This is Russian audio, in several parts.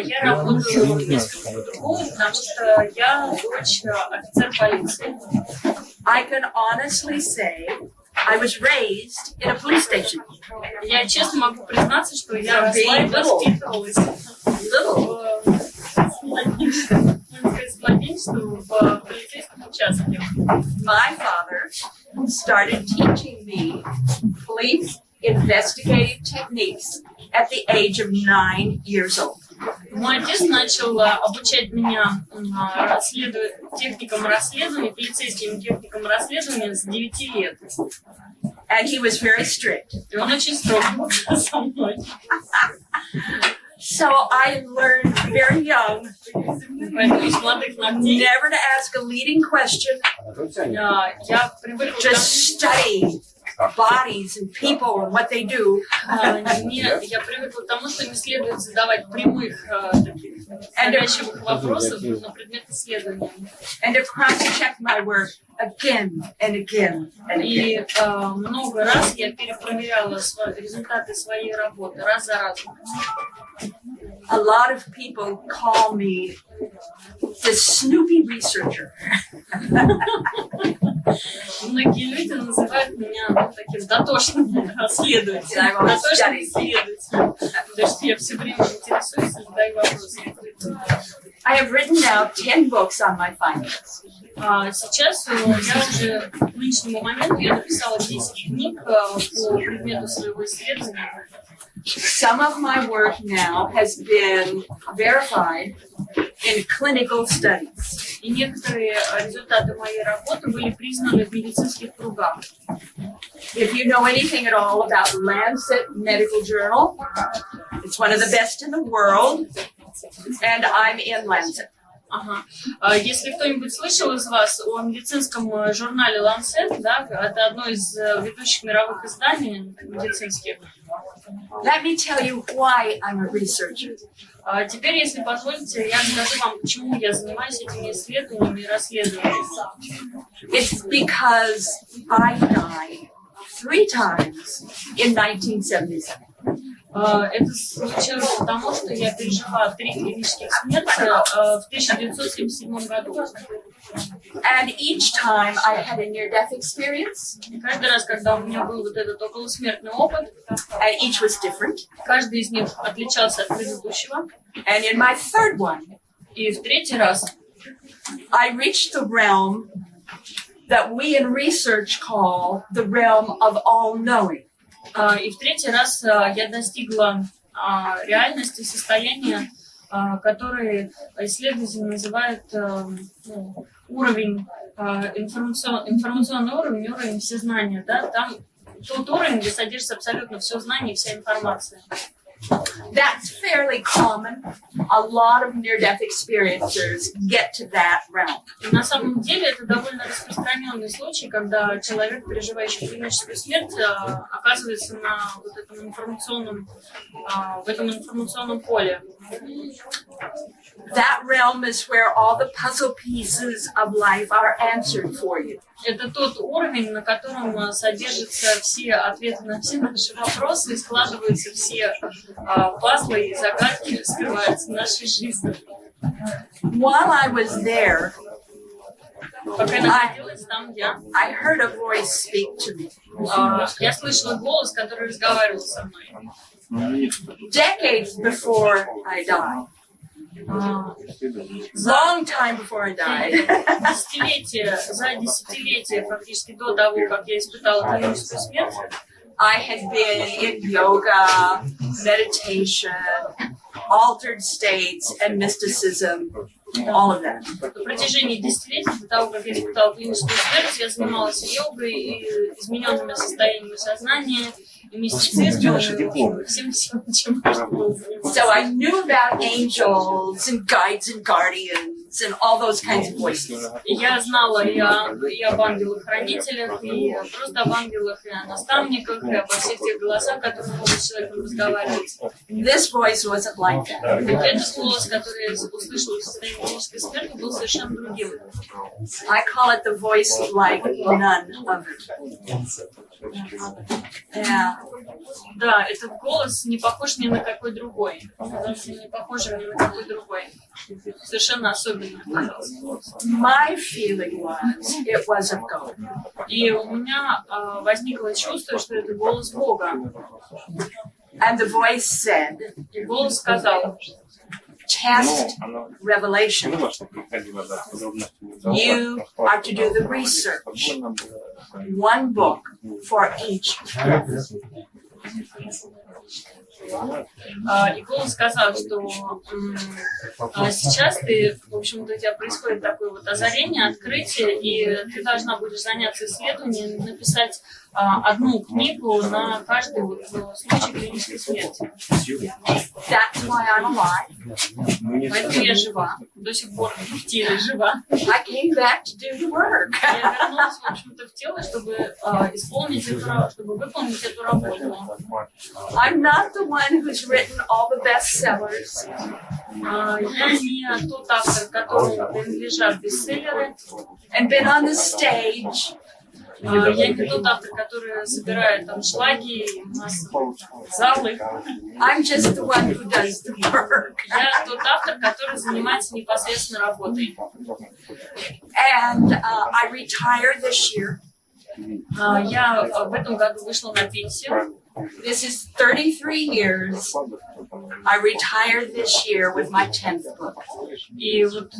Я работаю несколько по-другому, потому что я дочь офицера полиции. I can honestly say I was raised in a police station. Я честно могу признаться, что я росла и воспитывалась в полицейском участке. My father started teaching me police investigative techniques at the age of 9 years old. Мой отец начал обучать меня техникам расследования, полицейским техникам расследования с 9 лет. And he was very strict. И он очень строг был со мной. So I learned very young never to ask a leading question. Just study bodies and people and what they do. Я привыкла к тому, что не следует задавать прямых навязчивых вопросов на предмет исследования. And to cross-check my work again and again and again. И много раз я перепроверяла результаты своей работы раз за разом. A lot of people call me the Snoopy researcher. Многие люди называют меня таким дотошным расследователем, дотошным исследователем, потому что я все время интересуюсь и задаю вопросы. I have written now 10 books on my findings. Сейчас я уже к нынешнему моменту я написала 10 книг по предмету своего исследования. Some of my work now has been verified in clinical studies. И некоторые результаты моей работы были признаны в медицинских кругах. If you know anything at all about Lancet Medical Journal, it's one of the best in the world, and I'm in Lancet. Если кто-нибудь слышал из вас о медицинском журнале Lancet, да, это одно из ведущих мировых изданий медицинских. Let me tell you why I'm a researcher. Теперь, если позволите, я расскажу вам, почему я занимаюсь этими исследованиями и расследованиями. It's because I died 3 times in 1977. Это случилось потому, что я пережила 3 клинических смерти в 1977 году. And each time I had a near-death experience. И каждый раз, когда у меня был вот этот околосмертный опыт, and each was different. Каждый из них отличался от предыдущего. And in my third one, и в 3-й раз, I reached the realm that we in research call the realm of all-knowing. И в 3-й раз я достигла реальности, состояния, которые исследователи называют уровень, информационный уровень всезнания. Да? Там тот уровень, где содержится абсолютно все знание и вся информация. That's fairly common. A lot of near-death experiencers get to that realm. И на самом деле это довольно распространенный случай, когда человек, переживающий клиническую смерть, оказывается на вот этом информационном, в этом информационном поле. That realm is where all the puzzle pieces of life are answered for you. Это тот уровень, на котором содержатся все ответы на все наши вопросы и складываются все пазлы и загадки, скрываются в нашей жизни. While I was there, пока я находилась там, I heard a voice speak to me. Я слышала голос, который разговаривал со мной. Decades before I died. Long time before I died. За десятилетия, фактически до того, как я испытала клиническую смерть, I had been in yoga, meditation, altered states, and mysticism, all of that. На протяжении десятилетий, до того, как я испытала клиническую смерть, я занималась йогой и измененными состояниями сознания, и мистицизмом, и всем, чем можно было заниматься. So I knew about angels and guides and guardians and all those kinds of voices. Я знала и об ангелах-хранителях, и просто об ангелах, и о наставниках, и обо всех тех голосах, которые могут с человеком разговаривать. This voice wasn't like that. Этот голос, который я услышала в состоянии клинической смерти, был совершенно другим. I call it the voice like none other. Yeah. Да, этот голос не похож ни на какой другой. Не похож ни на какой другой. Совершенно особенно. My feeling was of God. И у меня возникло чувство, что это голос Бога. And the voice said, И голос сказал: test revelation. You are to do the research. One book for each. И голос сказал, что сейчас в общем-то, у тебя происходит такое вот озарение, открытие, и ты должна будешь заняться исследованием, написать одну книгу на каждый вот случай клинической смерти. That's why I'm alive. Поэтому я жива, до сих пор в теле жива. I came back to do the work. Я вернулась, в общем-то, в тело, чтобы исполнить эту работу, чтобы выполнить эту работу. I'm not the one who's written all the bestsellers. Я не тот автор, которому принадлежат бестселлеры. And been on the stage. Я не тот автор, который собирает аншлаги, у нас залы. I'm just the one who does the work. Я тот автор, который занимается непосредственно работой. And I retired this year. Я в этом году вышла на пенсию. This is 33 years. I retired this year with my 10th book. И вот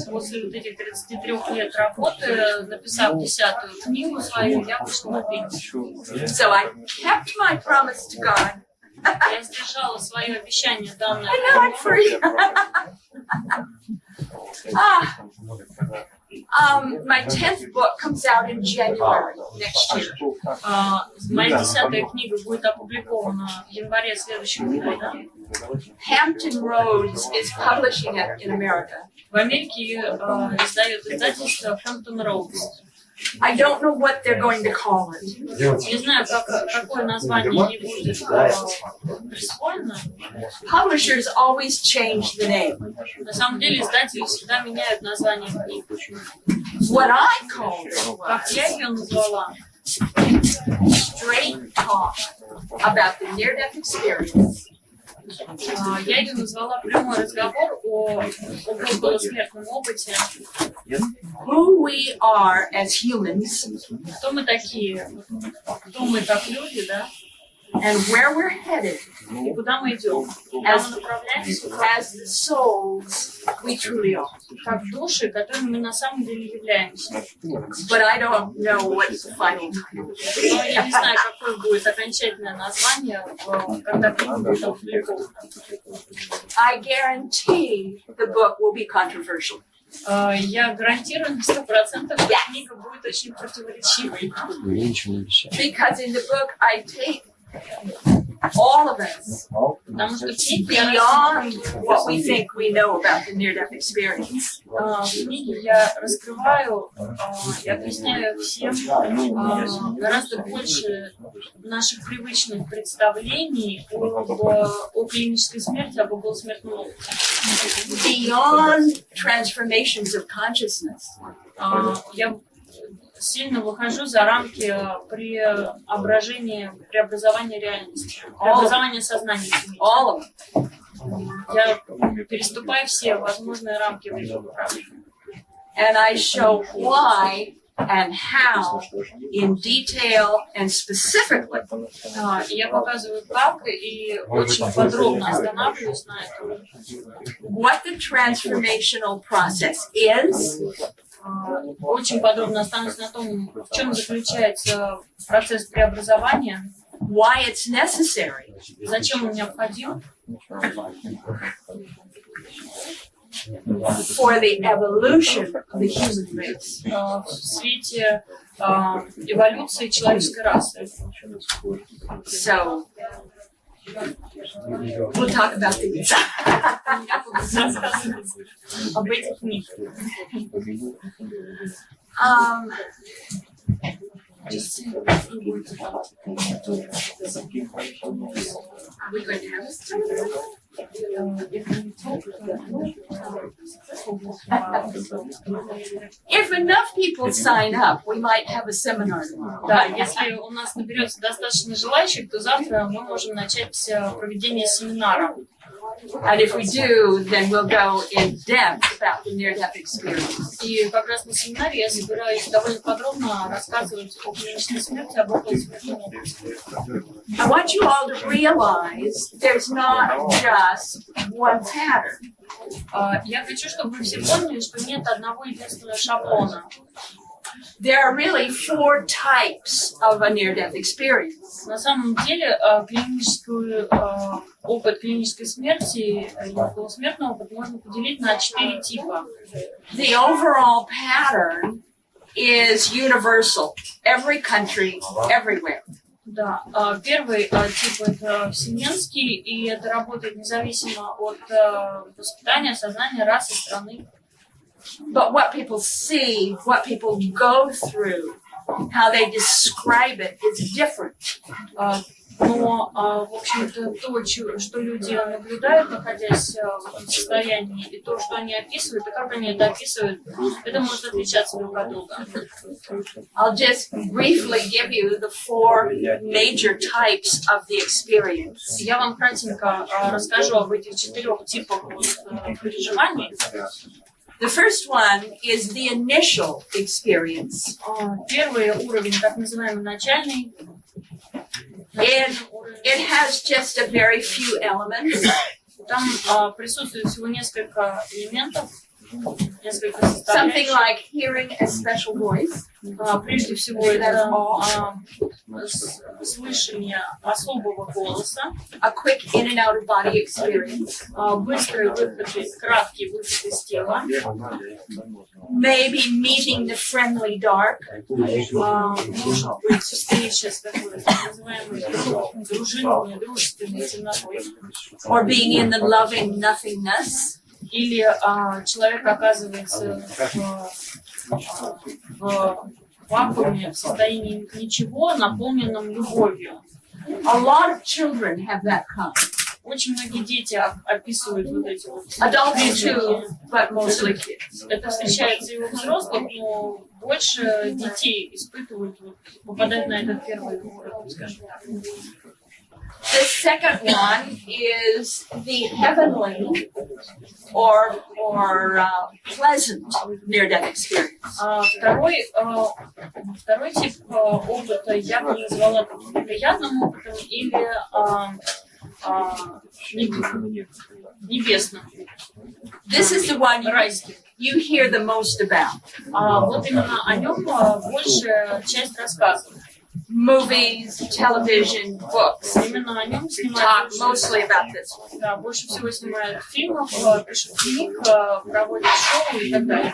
после вот этих 33 лет работы, написав 10-ю книгу свою, я вышла на пенсию. So I kept my promise to God. Я сдержала свое обещание, данное. And now I'm free. My 10th book comes out in January next year. Моя 10-я книга будет опубликована в январе следующего года. Hampton Roads is publishing it in America. В Америке издает издательство Hampton Roads. I don't know what they're going to call it. Не знаю, какое название ей будет присвоено. Publishers always change the name. На самом деле издатели всегда меняют название книг. What I called it Как я ее назвала? Straight Talk about the near-death experience. Я ее назвала «Прямой разговор о околосмертном опыте». Who we are as humans. Кто мы такие? Кто мы как люди, да? And where we're headed. И куда мы идем? Куда мы направляемся? As the souls we truly are. Как души, которыми мы на самом деле являемся. But I don't know what's the final title. Но я не знаю, какое будет окончательное название, когда книга будет опубликована. I guarantee the book will be controversial. Я гарантирую на 100%, что книга будет очень противоречивой. Because in the book I take all of us beyond what we think we know about the near-death experience. В книге я раскрываю и объясняю всем гораздо больше наших привычных представлений о клинической смерти, об околосмертном опыте. Beyond transformations of consciousness. Я сильно выхожу за рамки преобразования реальности, преобразования сознания. All of them. Я переступаю все возможные рамки в этом праве. And I show why and how in detail and specifically. И я показываю, как, и очень подробно останавливаюсь на этом. What the transformational process is. Очень подробно останусь на том, в чем заключается процесс преобразования. Why it's necessary. Зачем он необходим? For the evolution of the human race. В свете эволюции человеческой расы. So, we'll talk about these. Я буду рассказывать об этих книгах. we going to have a seminar? If enough people sign up, we might have a seminar tomorrow. Да, если у нас наберется достаточно желающих, то завтра мы можем начать проведение семинара. And if we do, then we'll go in depth about the near-death experience. И как раз на семинаре я собираюсь довольно подробно рассказывать о клинической смерти, об околосмертном опыте. I want you all to realize there's not just one pattern. Я хочу, чтобы вы все поняли, что нет одного единственного шаблона. There are really 4 types of a near-death experience. На самом деле, опыт клинической смерти и околосмертный опыт можно поделить на 4 типа. The overall pattern is universal. Every country, everywhere. Да, первый тип это вселенский, и это работает независимо от воспитания, сознания, расы, страны. But what people see, what people go through, how they describe it is different. Но, в общем-то, то, что люди наблюдают, находясь в этом состоянии, и то, что они описывают, и как они это описывают, это может отличаться друг от друга. I'll just briefly give you the 4 major types of the experience. Я вам кратенько расскажу об этих 4 типах переживаний. The first one is the initial experience. Первый уровень, так называемый начальный. It has just a very few elements. Там присутствует всего несколько элементов, несколько Something составляющих. like hearing a special voice. Прежде всего, это слышание особого голоса, A quick in and out of body experience. быстрый выход, краткий выход из тела, Maybe meeting the friendly dark. может быть встреча с такой так называемой дружелюбной, дружественной темнотой, Or being in the loving nothingness. или человек оказывается в вакууме, в состоянии ничего, наполненном любовью. A lot of children have that kind. Очень многие дети описывают вот эти вот Adults too, but mostly kids. Это встречается и у взрослых, но больше детей испытывают, попадают на этот первый уровень, скажем так. The second one is the heavenly or pleasant near-death experience. Второй тип опыта я бы назвала приятным опытом или небесным. This is the one Райским. you hear the most about. Вот именно о нем большая часть рассказов. Movies, television, books Именно о нем talk снимают mostly about this. Да, больше всего снимают фильмов, пишут книг, проводят шоу и так далее.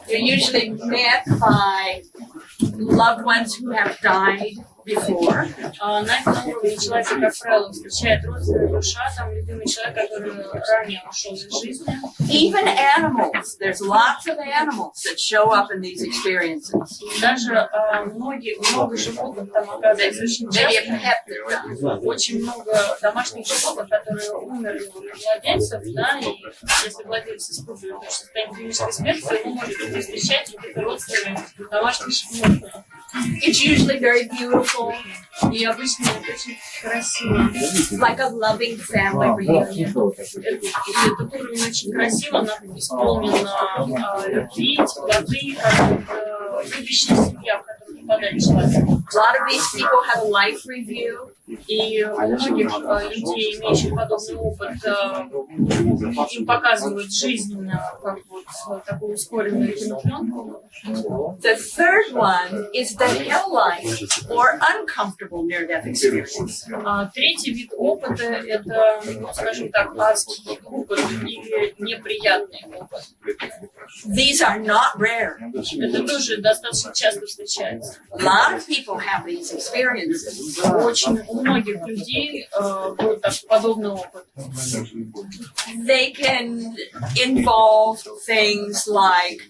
They're usually met by loved ones who have died before. На этом уровне человек, как правило, встречает родственная душа, там любимый человек, который ранее ушел из жизни. Even animals. There's lots of animals that show up in these experiences. Даже много животных там оказывается очень Maybe a часто. pet that died. Очень много домашних животных, которые умерли у владельцев, да, и если владелец испытывает состояние клинической смерти, то он может встречать какие-то родственные домашних животных. It's usually very beautiful, И обычно это очень красиво. like a loving family reunion. Этот уровень очень красиво, исполнен любви, теплоты, как любящая семья, в которую попадает человек. A lot of these people have a life review. И у многих людей, имеющих подобный опыт, им показывают жизнь как вот такую ускоренную кинопленку. The third one is the hell-like or uncomfortable near-death experience. Третий вид опыта – это, скажем так, адский опыт или неприятный опыт. These are not rare. Это тоже достаточно часто встречается. A lot of people have these experiences. У многих людей был подобный опыт. They can involve things like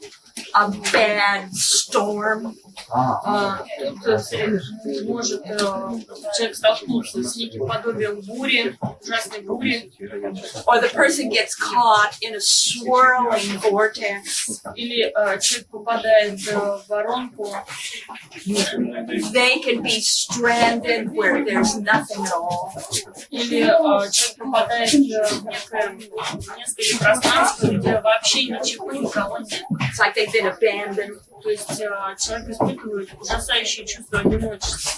a bad storm. Тут может человек столкнуться с неким подобием бури, ужасной бури. Or the person gets caught in a swirling vortex. Или человек попадает в воронку. They can be stranded where there's nothing at all. Или человек попадает в некое место или пространство, где вообще ничего, никого нет. It's like they've been abandoned. То есть человек испытывает ужасающее чувство одиночества.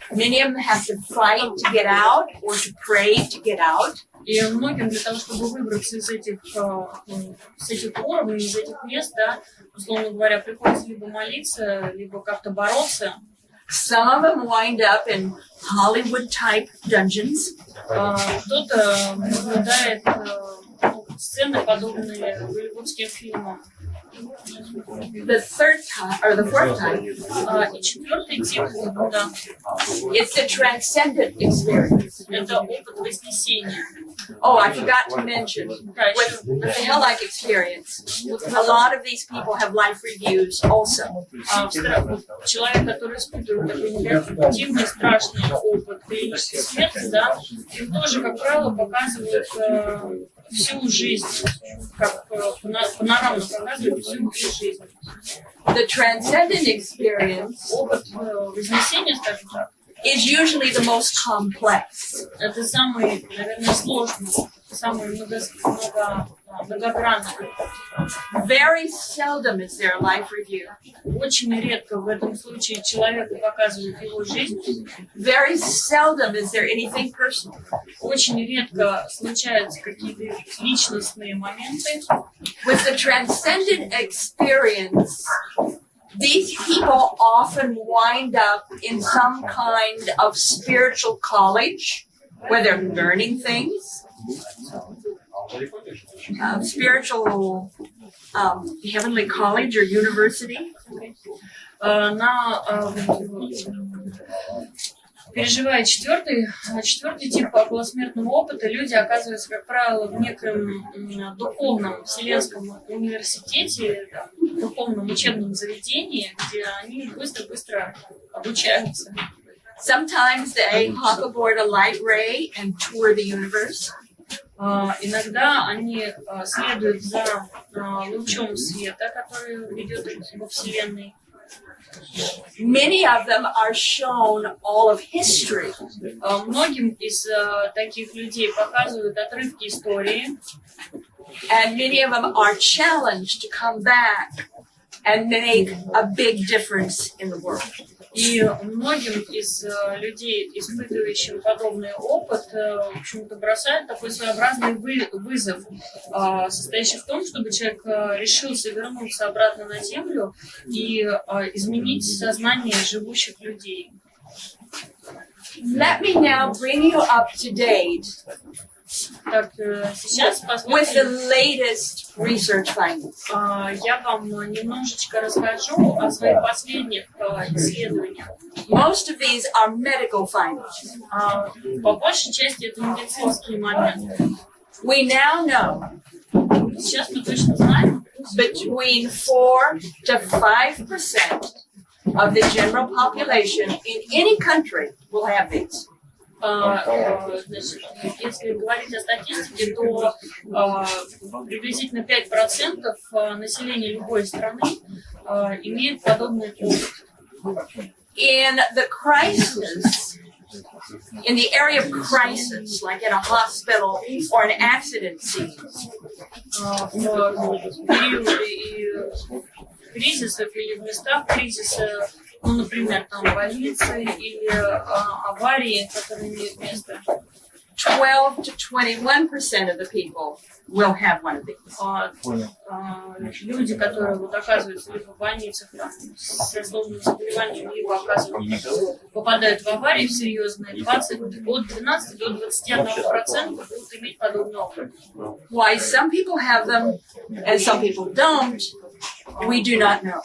Many of them have to fight to get out or to pray to get out. И многим для того, чтобы выбраться из этих уровней, из этих мест, да, условно говоря, приходится либо молиться, либо как-то бороться. Some of them wind up in Hollywood-type dungeons. Кто-то наблюдает сцены, подобные голливудским фильмам. The fourth type, И четвертый тип, да, it's the transcendent experience. это опыт вознесения. Oh, I forgot to mention, with the hell-like experience, a lot of these people have life reviews also. Человек, который испытывает такой негативный, страшный опыт клинической смерти, да, им тоже, как правило, показывают всю жизнь, как панорамно показывают всю их жизнь. The transcendent experience Опыт вознесения, скажем так, is usually the most complex. это самый, наверное, сложный, самый многогранный. Very seldom is there a life review. Очень редко в этом случае человеку показывают его жизнь. Very seldom is there anything personal. Очень редко случаются какие-то личностные моменты. With the transcendent experience, these people often wind up in some kind of spiritual college where they're learning things. Spiritual heavenly college or university. Переживая четвертый тип околосмертного опыта, люди оказываются, как правило, в неком духовном вселенском университете, духовном учебном заведении, где они быстро-быстро обучаются. Sometimes they hop aboard a light ray and tour the universe. Иногда они следуют за лучом света, который ведет их во Вселенной. Many of them are shown all of history. Многим из таких людей показывают отрывки истории. And many of them are challenged to come back and make a big difference in the world. И многим из людей, испытывающих подобный опыт, в общем-то, бросает такой своеобразный вызов, состоящий в том, чтобы человек решился вернуться обратно на Землю и изменить сознание живущих людей. Let me now bring you up to date Так, сейчас with the latest research findings. Я вам немножечко расскажу о своих последних исследованиях. Most of these are medical findings. По большей части это медицинские моменты. We now know Сейчас мы точно знаем, between 4 to 5% of the general population in any country will have these. Значит, если говорить о статистике, то приблизительно 5% населения любой страны имеет подобный опыт. In the crisis, in the area of crisis, like in a hospital or an accident scene, В периоды кризисов или в местах кризиса, ну, например, там больницы или аварии, которые имеют место, 12 to 21% of the people will have one of these. Люди, которые вот оказываются либо в больницах с сложным заболеванием, либо попадают в аварии серьезные, от 12 до 21% будут иметь подобный опыт. Why some people have them and some people don't, we do not know.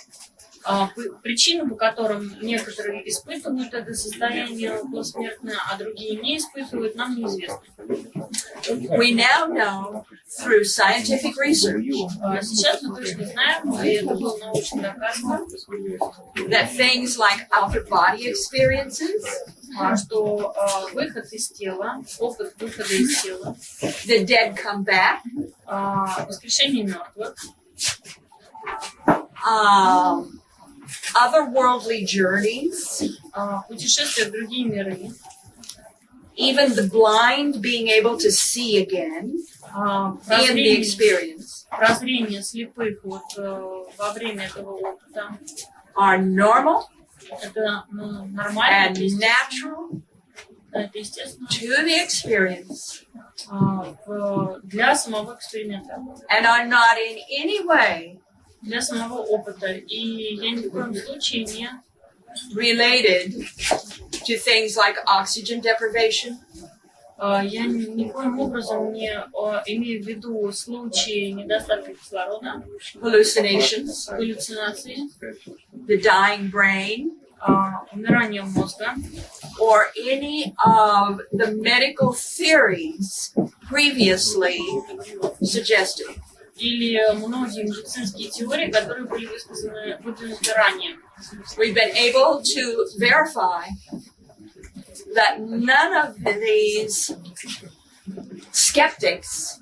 Причины, по которым некоторые испытывают это состояние околосмертное, а другие не испытывают, нам неизвестны. We now know through scientific research Сейчас мы точно знаем, и это было научно доказано, that things like out-of-body experiences, что выход из тела, опыт выхода из тела, the dead come back, воскрешение мертвых, otherworldly journeys, путешествия в другие миры, even the blind being able to see again in the experience, прозрение слепых вот, во время этого опыта, are normal это нормально, and natural это естественно to the experience, для самого эксперимента, and are not in any way для самого опыта. И я ни в коем случае не related to things like oxygen deprivation, я никоим образом не имею в виду случаи недостатка кислорода, hallucinations, галлюцинации, the dying brain, умирание мозга, or any of the medical theories previously suggested. или многие медицинские теории, которые были выдвинуты ранее. We've been able to verify that none of these skeptics,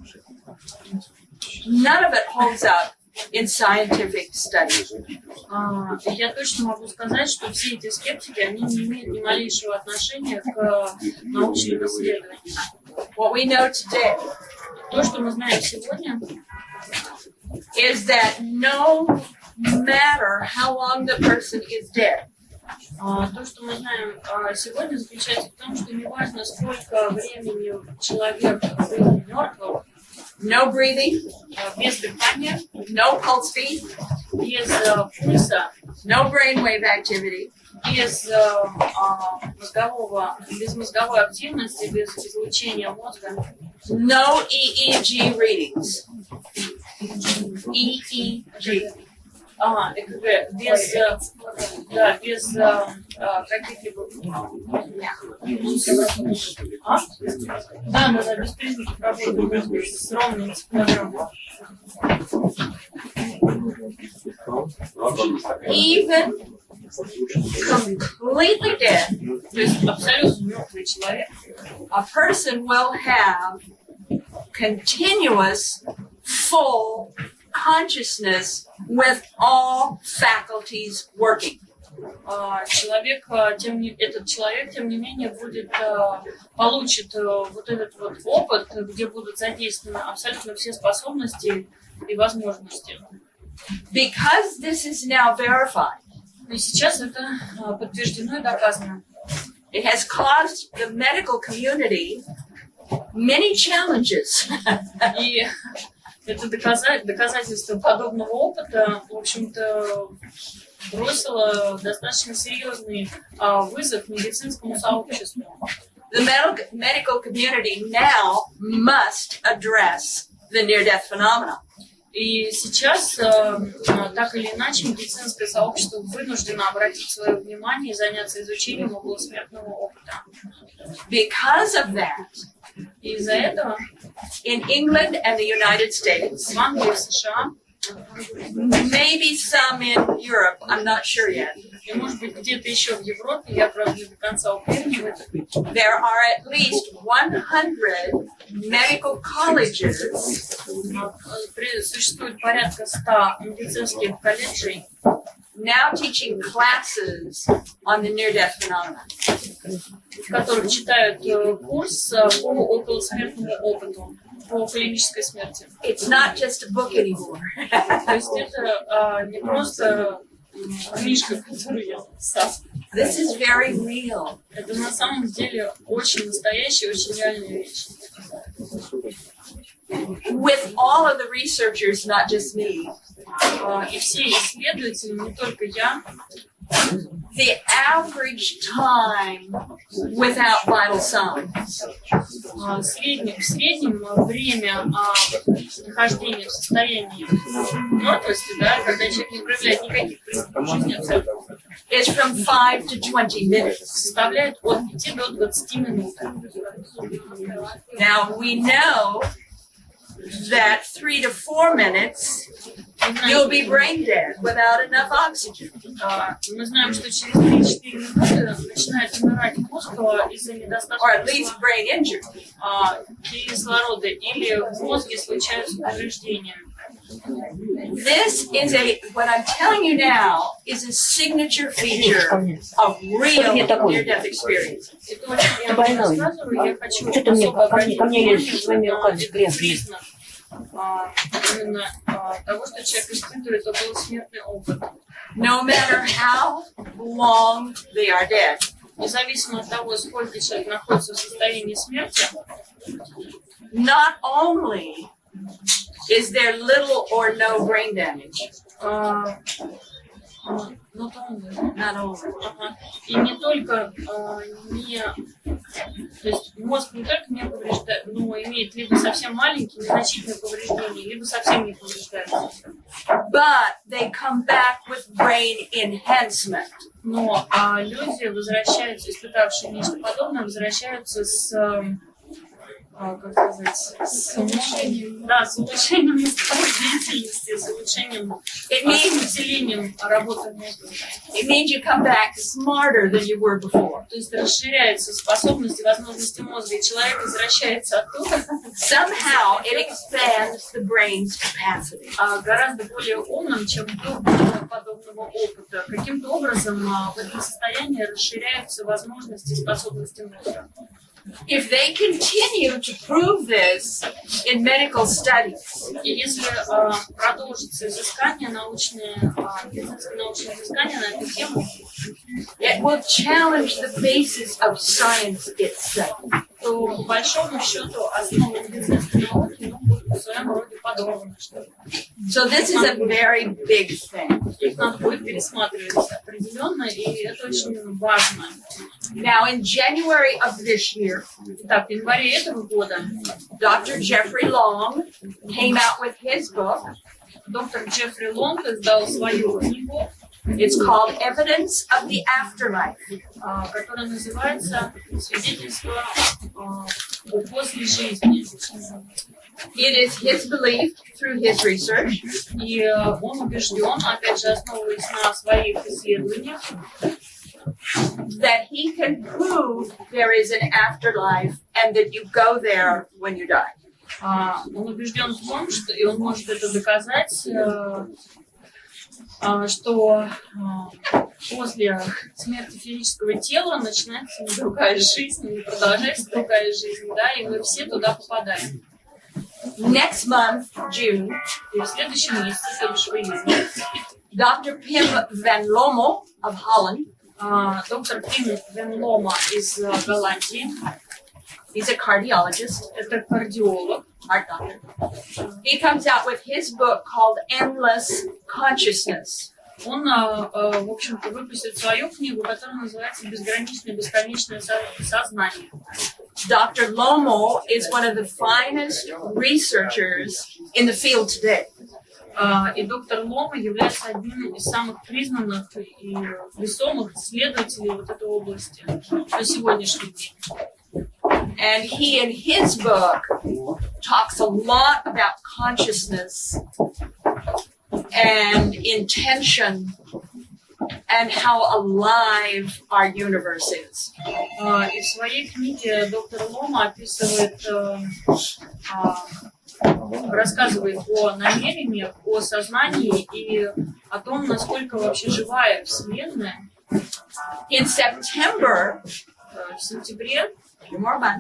none of it holds up in scientific studies. Я точно могу сказать, что все эти скептики, они не имеют ни малейшего отношения к научным исследованиям. What we know today То, что мы знаем сегодня, is that no matter how long the person is dead, то, что мы знаем сегодня, заключается в том, что неважно, сколько времени человек был мертвым, no breathing, без дыхания, no pulse beat, без пульса, no brainwave activity, без мозговой активности, без излучения мозга, no EEG readings. EEG. ЭКГ, без каких-либо без признаков работы с ровным цифрограммом. Even completely dead, То есть абсолютно мертвый человек, a person will have continuous, full consciousness with all faculties working. Этот человек, тем не менее, получит вот этот вот опыт, где будут задействованы абсолютно все способности и возможности. Because this is now verified, И сейчас это подтверждено и доказано. it has caused the medical community many challenges. И это доказательство подобного опыта, в общем-то, бросило достаточно серьезный вызов медицинскому сообществу. The medical community now must address the near-death phenomenon. И сейчас, так или иначе, медицинское сообщество вынуждено обратить свое внимание и заняться изучением околосмертного опыта. Because of that, И из-за этого in England and the United States, в Англии, в США, maybe some in Europe, I'm not sure yet, и, может быть, где-то еще в Европе, я, правда, не до конца уверена в этом, there are at least 100 medical colleges существует порядка 100 медицинских колледжей, now teaching classes on the near-death phenomenon. в которых читают курс по околосмертному опыту, по клинической смерти. It's not just a book anymore. То есть это не просто книжка, которую я написала. This is very real. Это на самом деле очень настоящая, очень реальная вещь. With all of the researchers, not just me, И все исследователи, не только я, the average time without vital signs. В среднем время нахождения в состоянии мертвости, да, когда человек не проявляет никаких признаков жизни абсолютно, Is from 5 to 20 minutes. составляет от 5 до 20 минут. Now we know that 3 to 4 minutes you'll be brain dead without enough oxygen. Мы знаем, что через 3-4 минуты начинает умирать мозг из-за Or at недостатка least brain injury. кислорода или в мозге случаются повреждения. This is what I'm telling you now is a signature feature of real near-death experience. И то, о чем я вам рассказываю, я хочу особо обратить внимание на этот признак именно того, что человек испытывает околосмертный опыт. No matter how long they are dead. Независимо от того, сколько человек находится в состоянии смерти, not only is there little or no brain damage. Not only. Not only. И не только то есть мозг не только не повреждает, но имеет либо совсем маленькие, незначительные повреждения, либо совсем не повреждается. But they come back with brain enhancement. Но люди возвращаются, испытавшие нечто подобное, возвращаются с как сказать, с улучшением, да, с улучшением деятельности, с улучшением, с усилением работы мозга. It means you come back smarter than you were before. То есть расширяются способности, возможности мозга, и человек возвращается оттуда. Somehow it expands the brain's capacity. Гораздо более умным, чем до подобного опыта. Каким-то образом в этом состоянии расширяются возможности и способности мозга. If they continue to prove this in medical studies, и если продолжится изыскание научные, медицинские научные изыскания на эту тему, it will challenge the basis of science itself. то по большому счету основы медицинской науки будут в своем роде подорваны. So this is a very big thing. Их надо будет пересматривать определенно, и это очень важно. Now, in January of this year, Так, в январе этого года Dr. Jeffrey Long came out with his book. Доктор Джеффри Лонг издал свою книгу. It's called Evidence of the Afterlife. Которая называется «Свидетельство о после жизни». It is his belief through his research. И он убежден, опять же, основываясь на своих исследованиях, that he can prove there is an afterlife and that you go there when you die. Он убежден в том, что, и он может это доказать, что после смерти физического тела начинается другая жизнь, или продолжается другая жизнь, да, и мы все туда попадаем. Next month, June, и в следующем месяце, то бишь в июне, Dr. Pim van Lommel of Holland, доктор Пим ван Лома из Голландии, he's a cardiologist, это кардиолог, heart doctor. He comes out with his book called Endless Consciousness. Он, в общем-то, выпустит свою книгу, которая называется «Безграничное, бесконечное сознание». Dr. Lommel is one of the finest researchers in the field today. И доктор Лома является одним из самых признанных и весомых исследователей вот этой области на сегодняшний день. And he in his book talks a lot about consciousness and intention and how alive our universe is. И в своей книге доктор Лома описывает, рассказывает о намерениях, о сознании и о том, насколько вообще живая Вселенная. In September, В сентябре,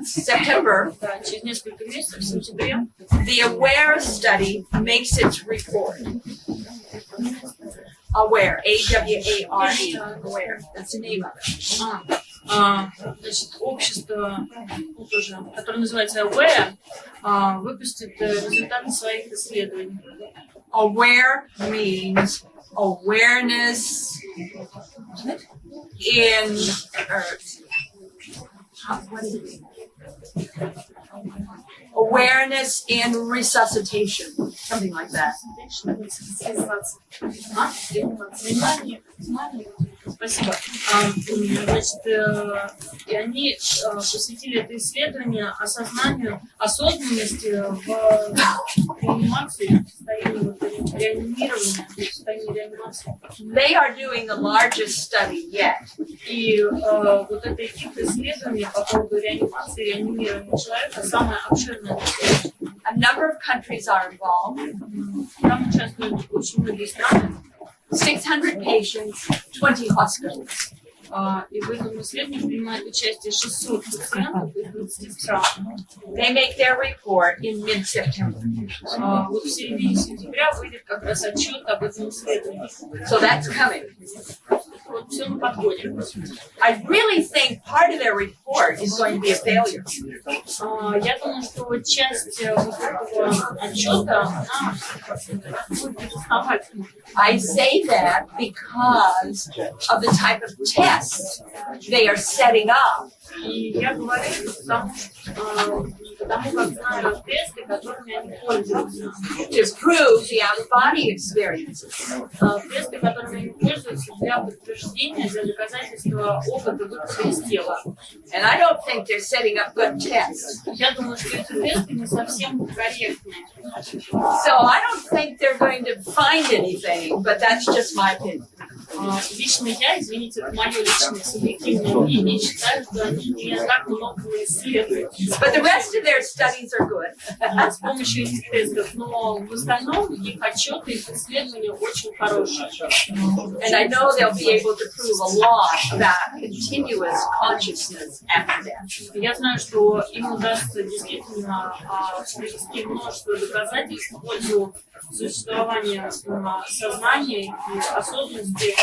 September, да, через несколько месяцев, в сентябре, the Aware study makes its report. Aware, A-W-A-R-E, Aware, that's the name of it. Значит, общество, тоже, которое называется Aware, выпустит результаты своих исследований. Aware means awareness in awareness in resuscitation, something like that. Спасибо. Значит, и они посвятили это исследование осознанию, осознанности в реанимации, в состоянии реанимирования, в состоянии реанимации. They are doing the largest study yet. И вот это тип исследования по поводу реанимации, реанимирования человека самое обширное. A number of countries are involved. Там участвуют очень многие страны. 600 patients, 20 hospitals. И в этом исследовании принимает участие 600 пациентов из 20 стран. They make their report in mid-September. Вот в середине сентября выйдет как раз отчет об этом исследовании. So that's coming. Вот все на подходе. I really think part of their report is going to be a failure. Я думаю, что вот часть вот этого отчета, она будет основательной. I say that because of the type of tests they are setting up. И я говорю это потому как знаю тесты, которыми они пользуются. To prove the out-of-body experiences. Тесты, которыми они пользуются для подтверждения, для доказательства опыта выхода из тела. And I don't think they're setting up good tests. Я думаю, что эти тесты не совсем корректные. So I don't think they're going to find anything, but that's just my opinion. Лично я, извините, это мое личное субъективное мнение, считаю, что они не так много исследуют. But the rest of their studies are good. С помощью этих тестов, но в остальном их отчеты, их исследования очень хорошие. And I know they'll be able to prove a lot about continuous consciousness after death. Я знаю, что им удастся действительно привести множество доказательств в пользу существования сознания и осознанности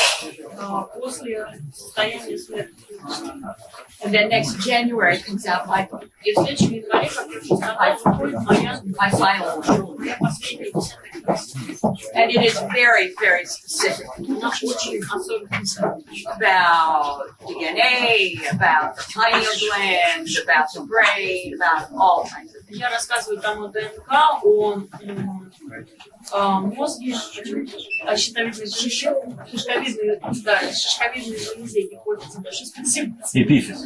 после состояния смерти. And then next January comes out my book, И в следующем январе, как я уже сказала, выходит моя my final one. последняя And it is very, very specific она очень особенная. about DNA, about the pineal gland, about the brain, about all kinds of things. Я рассказываю там о ДНК, о мозге, о щитовидной железе, шишковидной железе, не хочется даже спасибо. Эпифиз.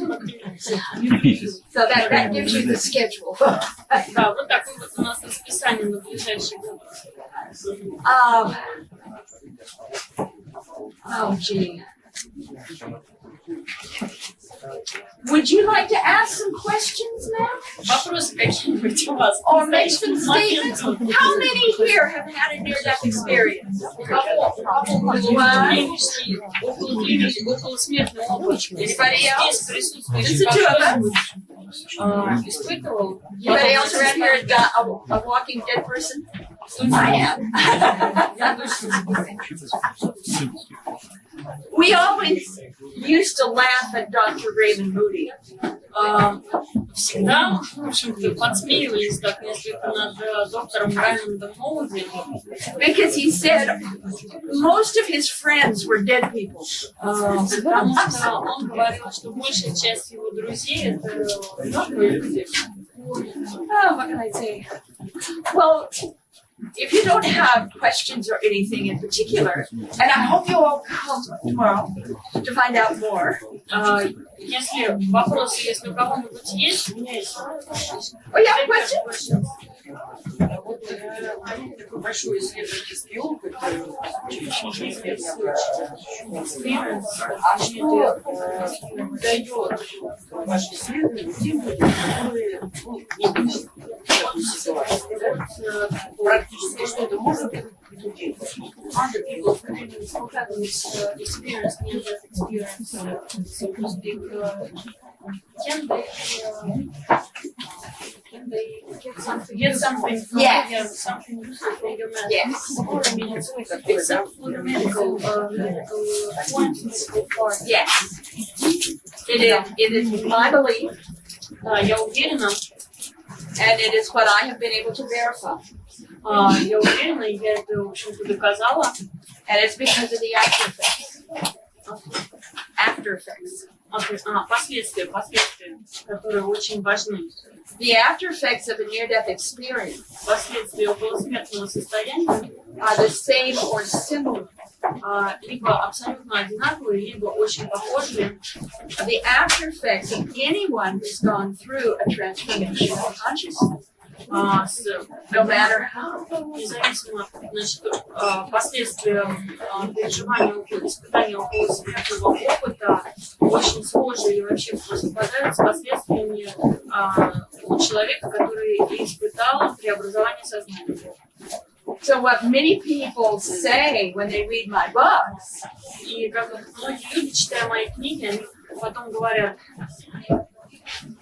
Эпифиз. So that gives you the schedule. Да, вот такое вот у нас расписание на ближайший год. Oh, gee. Would you like to ask some questions now? Вопросы какие-нибудь у вас? Or make some statements? How many here have had a near-death experience? Клинический, околосмертный опыт. Anybody else? Здесь присутствующий Just the two of us? испытывал. Anybody else around here has got a walking dead person? I am. Я точно испытывала. We always used to laugh at Dr. Raymond Moody. Всегда, в общем-то, подсмеивались так несколько над доктором Раймондом Моуди. Because he said most of his friends were dead people. Потому что он говорил, что большая часть его друзей это мертвые люди. Oh, what can I say? Well, if you don't have questions or anything in particular, and I hope you all come tomorrow to find out more. Если вопросы, если у кого-нибудь есть, у меня есть. Oh, you have questions? Вот такой большой исследовательский опыт, дает ваше исследование тем людям, которые практически что-то может other people who have experience near-death experience, so to speak, can they get something from your, something useful from your method? Yes. I mean, except for the medical points, medical part. Yes. It is my belief, Да, я уверена, and it is what I have been able to verify. я уверена, я это, в общем-то, доказала, And it's because of the after effects. After effects. Последствия, которые очень важны. The after effects of a near-death experience Последствия околосмертного состояния are the same or similar. Либо абсолютно одинаковые, либо очень похожие. The after effects of anyone who's gone through a transformation of consciousness. No matter how. Независимо, значит, последствия переживания, испытания околосмертного опыта очень схожи и вообще совпадают с последствиями у человека, который испытал преобразование сознания. So what many people say when they read my books, И как многие люди, читая мои книги, они потом говорят,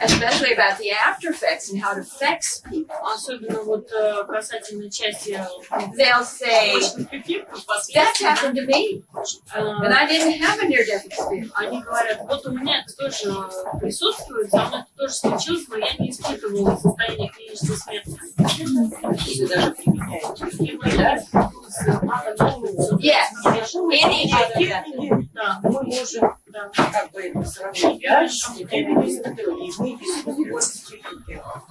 especially about the after effects and how it affects people, особенно вот касательно части they'll say, эффектов, that happened to me, and I didn't have a near-death experience. Они говорят, вот у меня это тоже присутствует, со мной это тоже случилось, но я не испытывала состояние клинической смерти. Yes, any other method. Да, мы можем как бы это сравнить. Я не испытывала, и мы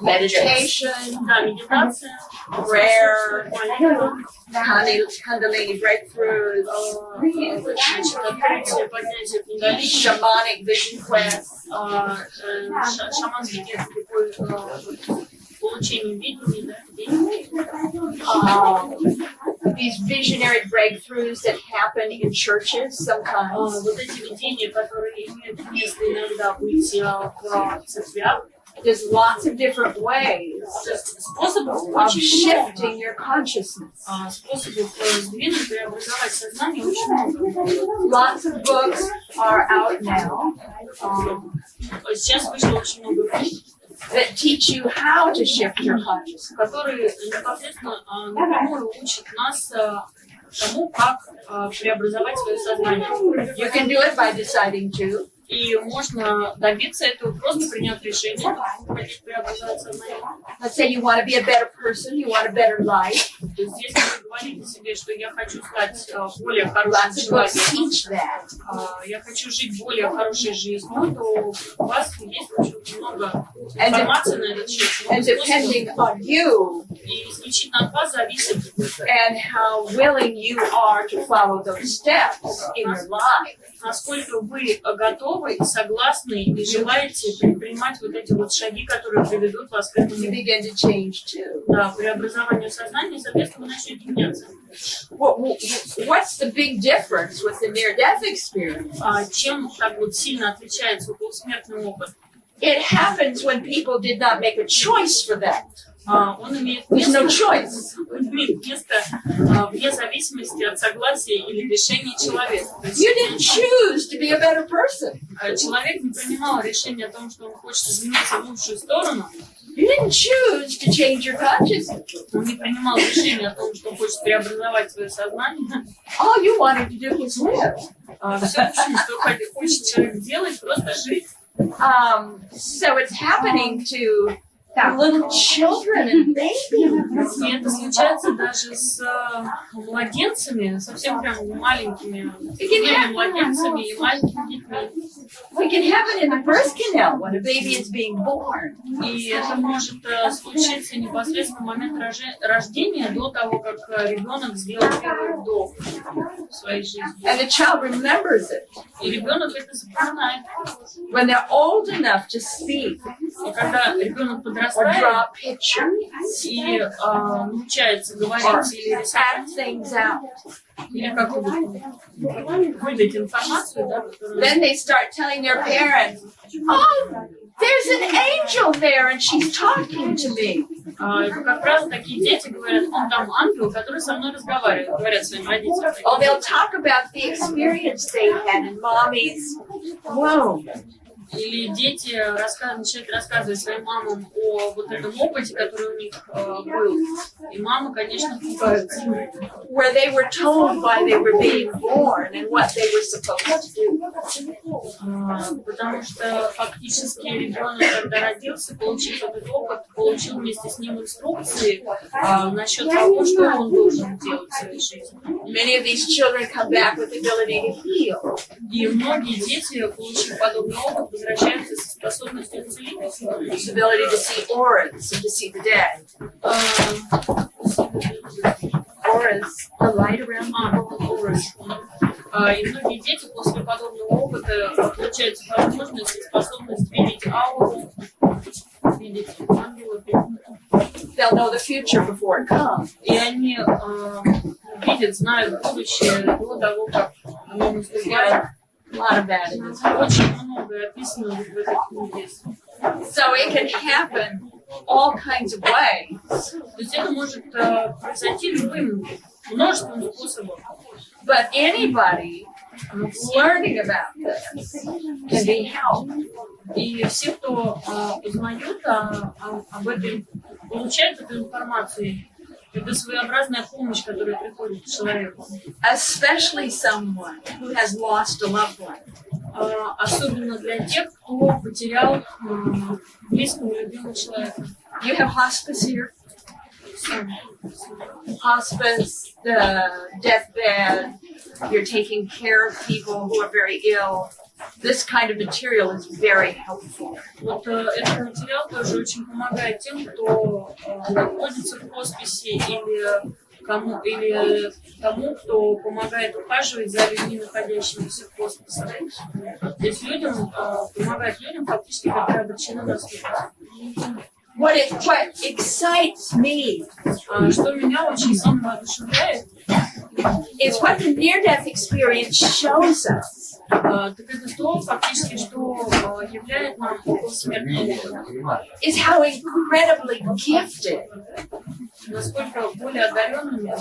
Meditation, да, медитация, prayer, молитва, Kundalini breakthroughs, значит, открытие, поднятие кундалини, shamanic vision quests, шаманский такой получение видений, да, these visionary breakthroughs that happen in churches sometimes. вот эти видения, которые имеют место иногда быть в церквях. There's lots of different ways Способов of очень shifting много. your consciousness. Способов сдвинуть, преобразовать сознание очень много. Lots of books are out now Сейчас вышло очень много книг, that teach you how to shift your consciousness. которые непосредственно напрямую учат нас тому, как преобразовать свое сознание. You can do it by deciding to. И можно добиться этого, просто приняв решение, как преобразовать сознание. Let's say you want to be a better person, you want a better life. То есть, если вы говорите себе, что я хочу стать более хорошим Lots of books человеком, teach that. я хочу жить более хорошей жизнью, то у вас есть очень много информации на этот счет. And depending on you И исключительно от вас зависит, and how willing you are to follow those steps in your life. насколько вы готовы и согласны и желаете предпринимать вот эти вот шаги, которые приведут вас к You этому begin to change too. преобразованию сознания, и, соответственно, вы начнете меняться. What's the big difference with the near-death experience? Чем так вот сильно отличается околосмертный опыт? It happens when people did not make a choice for that. Он имеет There's no место, choice. вне зависимости от согласия или решения человека. То есть, You didn't choose to be a better person. человек не принимал решение о том, что он хочет измениться в лучшую сторону. You didn't choose to change your consciousness. Он не принимал решение о том, что хочет преобразовать свое сознание. All you wanted to do was live. Все, что хочет человек делать, просто жить. So it's happening to little children and babies. И это случается даже с младенцами, совсем прям маленькими младенцами и маленькими детьми. We can have it in the birth canal when a baby is being born. И это может случиться непосредственно в момент рождения, до того, как ребенок сделает первый вдох в своей жизни. And the child remembers it. И ребенок это запоминает. When they're old enough to speak И когда ребенок or подрастает draw pictures и научается or говорить или act рисовать, things out, или как выдать информацию, да, которую... then they start telling their parents, "Oh, there's an angel there and she's talking to me." Как раз такие дети говорят, он там ангел, который со мной разговаривает, говорят своим родителям. Or they'll talk about the experience they had in mommy's womb. Или дети начинают рассказывать своим мамам о вот этом опыте, который у них был. И мама, конечно, пугается. where they were told why they were being born and what they were supposed to do. Потому что фактически ребенок, когда родился, получив этот опыт, получил вместе с ним инструкции насчет того, что он должен делать в своей жизни. Many of these children come back with the ability to heal. И многие дети, получив подобный опыт, возвращаются со способностью исцелить. The ability to see auras and to see the dead. Auras, the light around auras. И многие дети после подобного опыта получают возможность и способность видеть ауру, видеть ангелов. They'll know the future before it comes. И они видят, знают будущее до того, как оно наступает. A lot of that in this. Очень много описано в этой книге. So it can happen all kinds of ways. То есть это может произойти любым, множеством способов. But anybody learning about this can be helped. И все, кто узнают об этом, получают эту информацию, это своеобразная помощь, которая приходит к человеку. Especially someone who has lost a loved one. Особенно для тех, кто потерял близкого, любимого человека. You have hospice here? Hospice, the deathbed, you're taking care of people who are very ill. This kind of material is very helpful. Вот этот материал тоже очень помогает тем, кто находится в хосписе или тому, кто помогает ухаживать за людьми, находящимися в хосписе. То есть помогает людям, фактически, которые обречены на смерть. What excites me что меня очень сильно воодушевляет, is what the near-death experience shows us. Так это то, фактически, что являет нам околосмертный опыт. Is how incredibly gifted Насколько более одаренными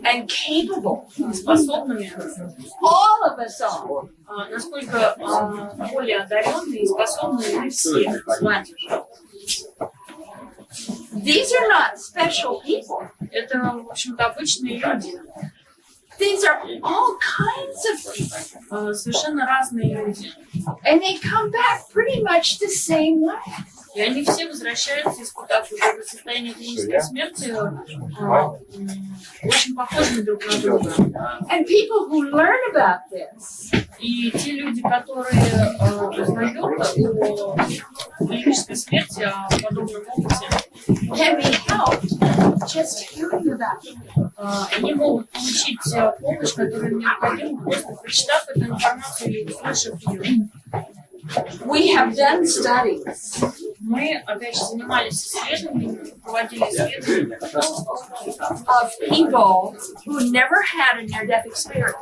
and capable способными, all of us are. Насколько более одаренные и способные все с вами. These are not special people. Это, в общем-то, обычные люди. These are all kinds of people. Совершенно разные люди. And they come back pretty much the same way. И они все возвращаются, испытав это состояние клинической смерти, очень похожими друг на друга. And people who learn about this И те люди, которые узнают о клинической смерти, о подобном опыте, can be helped just hearing about it. Они могут получить помощь, которая им необходима, просто прочитав эту информацию или услышав ее. We have done studies Мы, опять же, занимались исследованиями, проводили исследования of people who never had a near-death experience.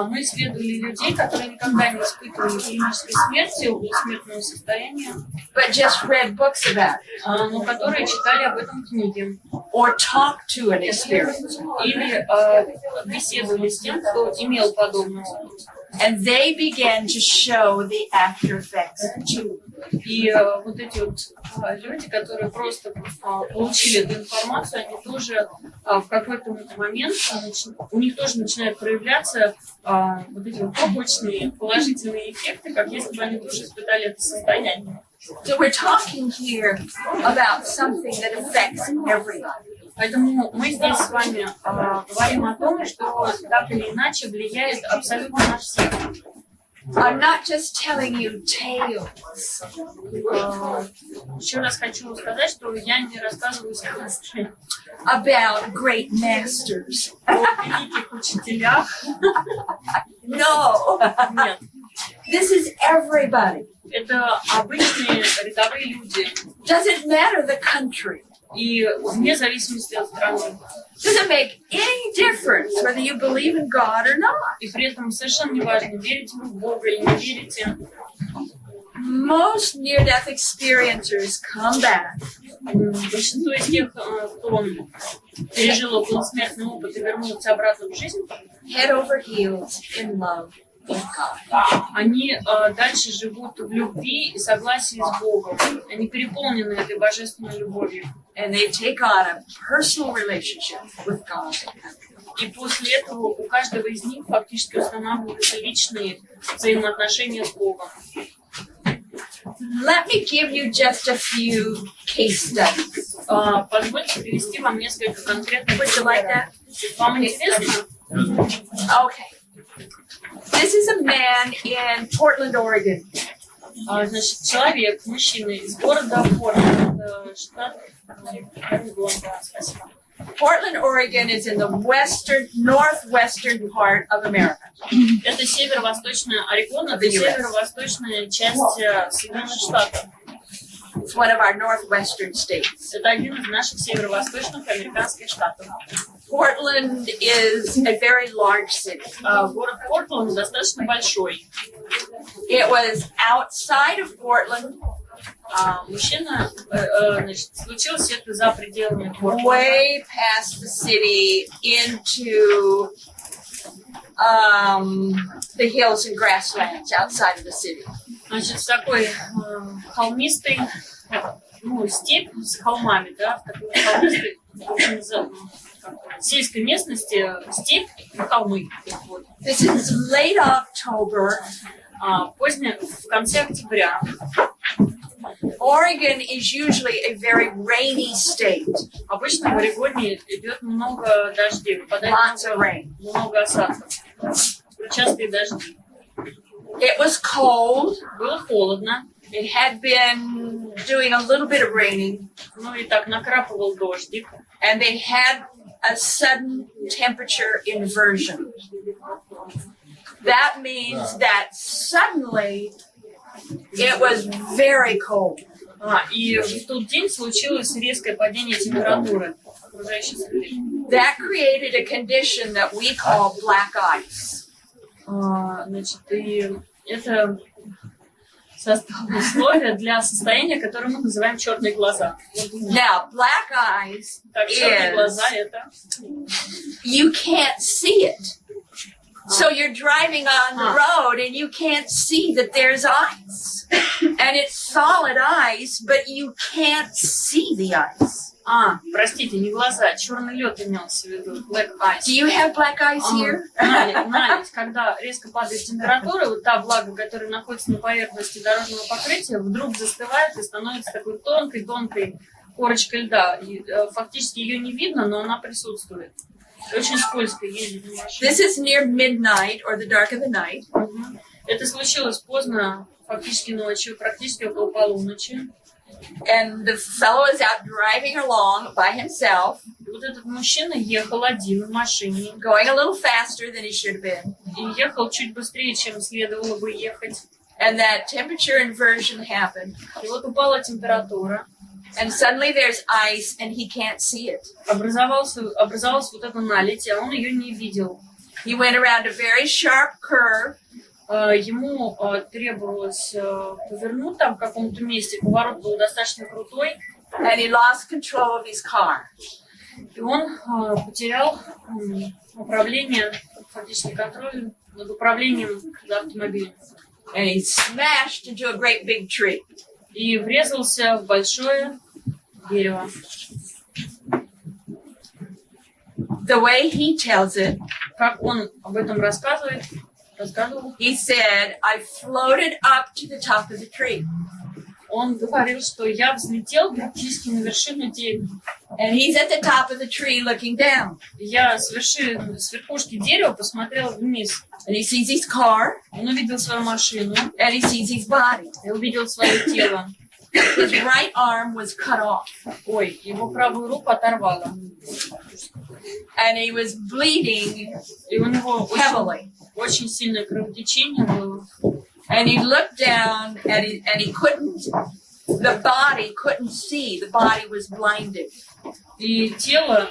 Мы исследовали людей, которые никогда не испытывали клинической смерти, околосмертного состояния, But just read books about it. но которые читали об этом книги. Or talked to an experience. Или беседовали с тем, кто имел подобный опыт. And they began to show the after effects too. И вот эти вот люди, которые просто получили эту информацию, они тоже в какой-то момент, у них тоже начинают проявляться вот эти вот побочные положительные эффекты, как если бы они тоже испытали это состояние. So we're talking here about something that affects everybody. Поэтому мы здесь с вами говорим о том, что так или иначе влияет абсолютно на всех. I'm not just telling you tales. Еще раз хочу сказать, что я не рассказываю сказки About great masters. о великих учителях. No. Нет. This is everybody. Это обычные рядовые люди. Doesn't matter the country. И вне зависимости от страны. Doesn't make any difference whether you believe in God or not. И при этом совершенно не важно, верите вы в Бога или не верите. Most near-death experiencers come back. Большинство из тех, кто пережил околосмертный опыт и вернулся обратно в жизнь, Head over heels in love with God. они дальше живут в любви и согласии с Богом. Они переполнены этой божественной любовью. And they take on a personal relationship with God. И после этого у каждого из них фактически устанавливаются личные взаимоотношения с Богом. Let me give you just a few case studies. Позвольте привести вам несколько конкретных Would you like that? Вам интересно? Okay. This is a man in Portland, Oregon. Значит, человек, мужчина из города Портленд, штат Орегон, да, спасибо. Portland, Oregon is in the northwestern part of America. Это северо-восточная Орегон, это северо-восточная часть Соединенных Штатов. It's one of our northwestern states. Это один из наших северо-восточных американских штатов. Portland is a very large city. Город Портленд достаточно большой. It was outside of Portland. Мужчина, значит, случилось это за пределами Портленда. Way past the city into the hills and grasslands outside of the city. Значит, в такой холмистой, ну, степь с холмами, да, в такой холмистой, в общем, сельской местности, степь и холмы. Вот. This is late October. Позднее, в конце октября. Oregon is usually a very rainy state. Обычно в Орегоне идет много дождей, выпадает много осадков, частые дожди. It was cold. Было холодно. It had been doing a little bit of raining. Ну и так накрапывал дождик. And they had a sudden temperature inversion. That means that suddenly it was very cold. И в тот день случилось резкое падение температуры окружающей среды. That created a condition that we call black ice. Значит, и это создало условия для состояния, которое мы называем черные глаза. Now, black eyes Так, черные глаза это you can't see it. So you're driving on the road and you can't see that there's ice. And it's solid ice, but you can't see the ice. Простите, не глаза, черный лед имелся в виду, black ice. Do you have black ice here? Наледь, когда резко падает температура, вот та влага, которая находится на поверхности дорожного покрытия, вдруг застывает и становится такой тонкой корочкой льда. И, фактически ее не видно, но она присутствует. Очень скользко ездить на машине. This is near midnight or the dark of the night. Это случилось поздно, фактически ночью, практически около полуночи. And the fellow is out driving along by himself. Вот этот мужчина ехал один в машине. Going a little faster than he should have been. И ехал чуть быстрее, чем следовало бы ехать. And that temperature inversion happened. И вот упала температура. And suddenly there's ice and he can't see it. Образовалась вот эта наледь, а он ее не видел. He went around a very sharp curve. Ему требовалось повернуть там в каком-то месте, поворот был достаточно крутой. And he lost control of his car. И он потерял управление, фактически контроль над управлением автомобилем. And he smashed into a great big tree. И врезался в большое дерево. The way he tells it, Как он об этом рассказывал, he said, I floated up to the top of the tree. Он говорил, что я взлетел практически на вершину дерева. And he's at the top of the tree looking down. Я с верхушки дерева посмотрел вниз. And he sees his car. Он увидел свою машину. And he sees his body. И увидел свое тело. His right arm was cut off. Ой, его правую руку оторвало. And he was bleeding И у него heavily. очень сильное кровотечение было. And he looked down and he couldn't, the body couldn't see. The body was blinded. И тело,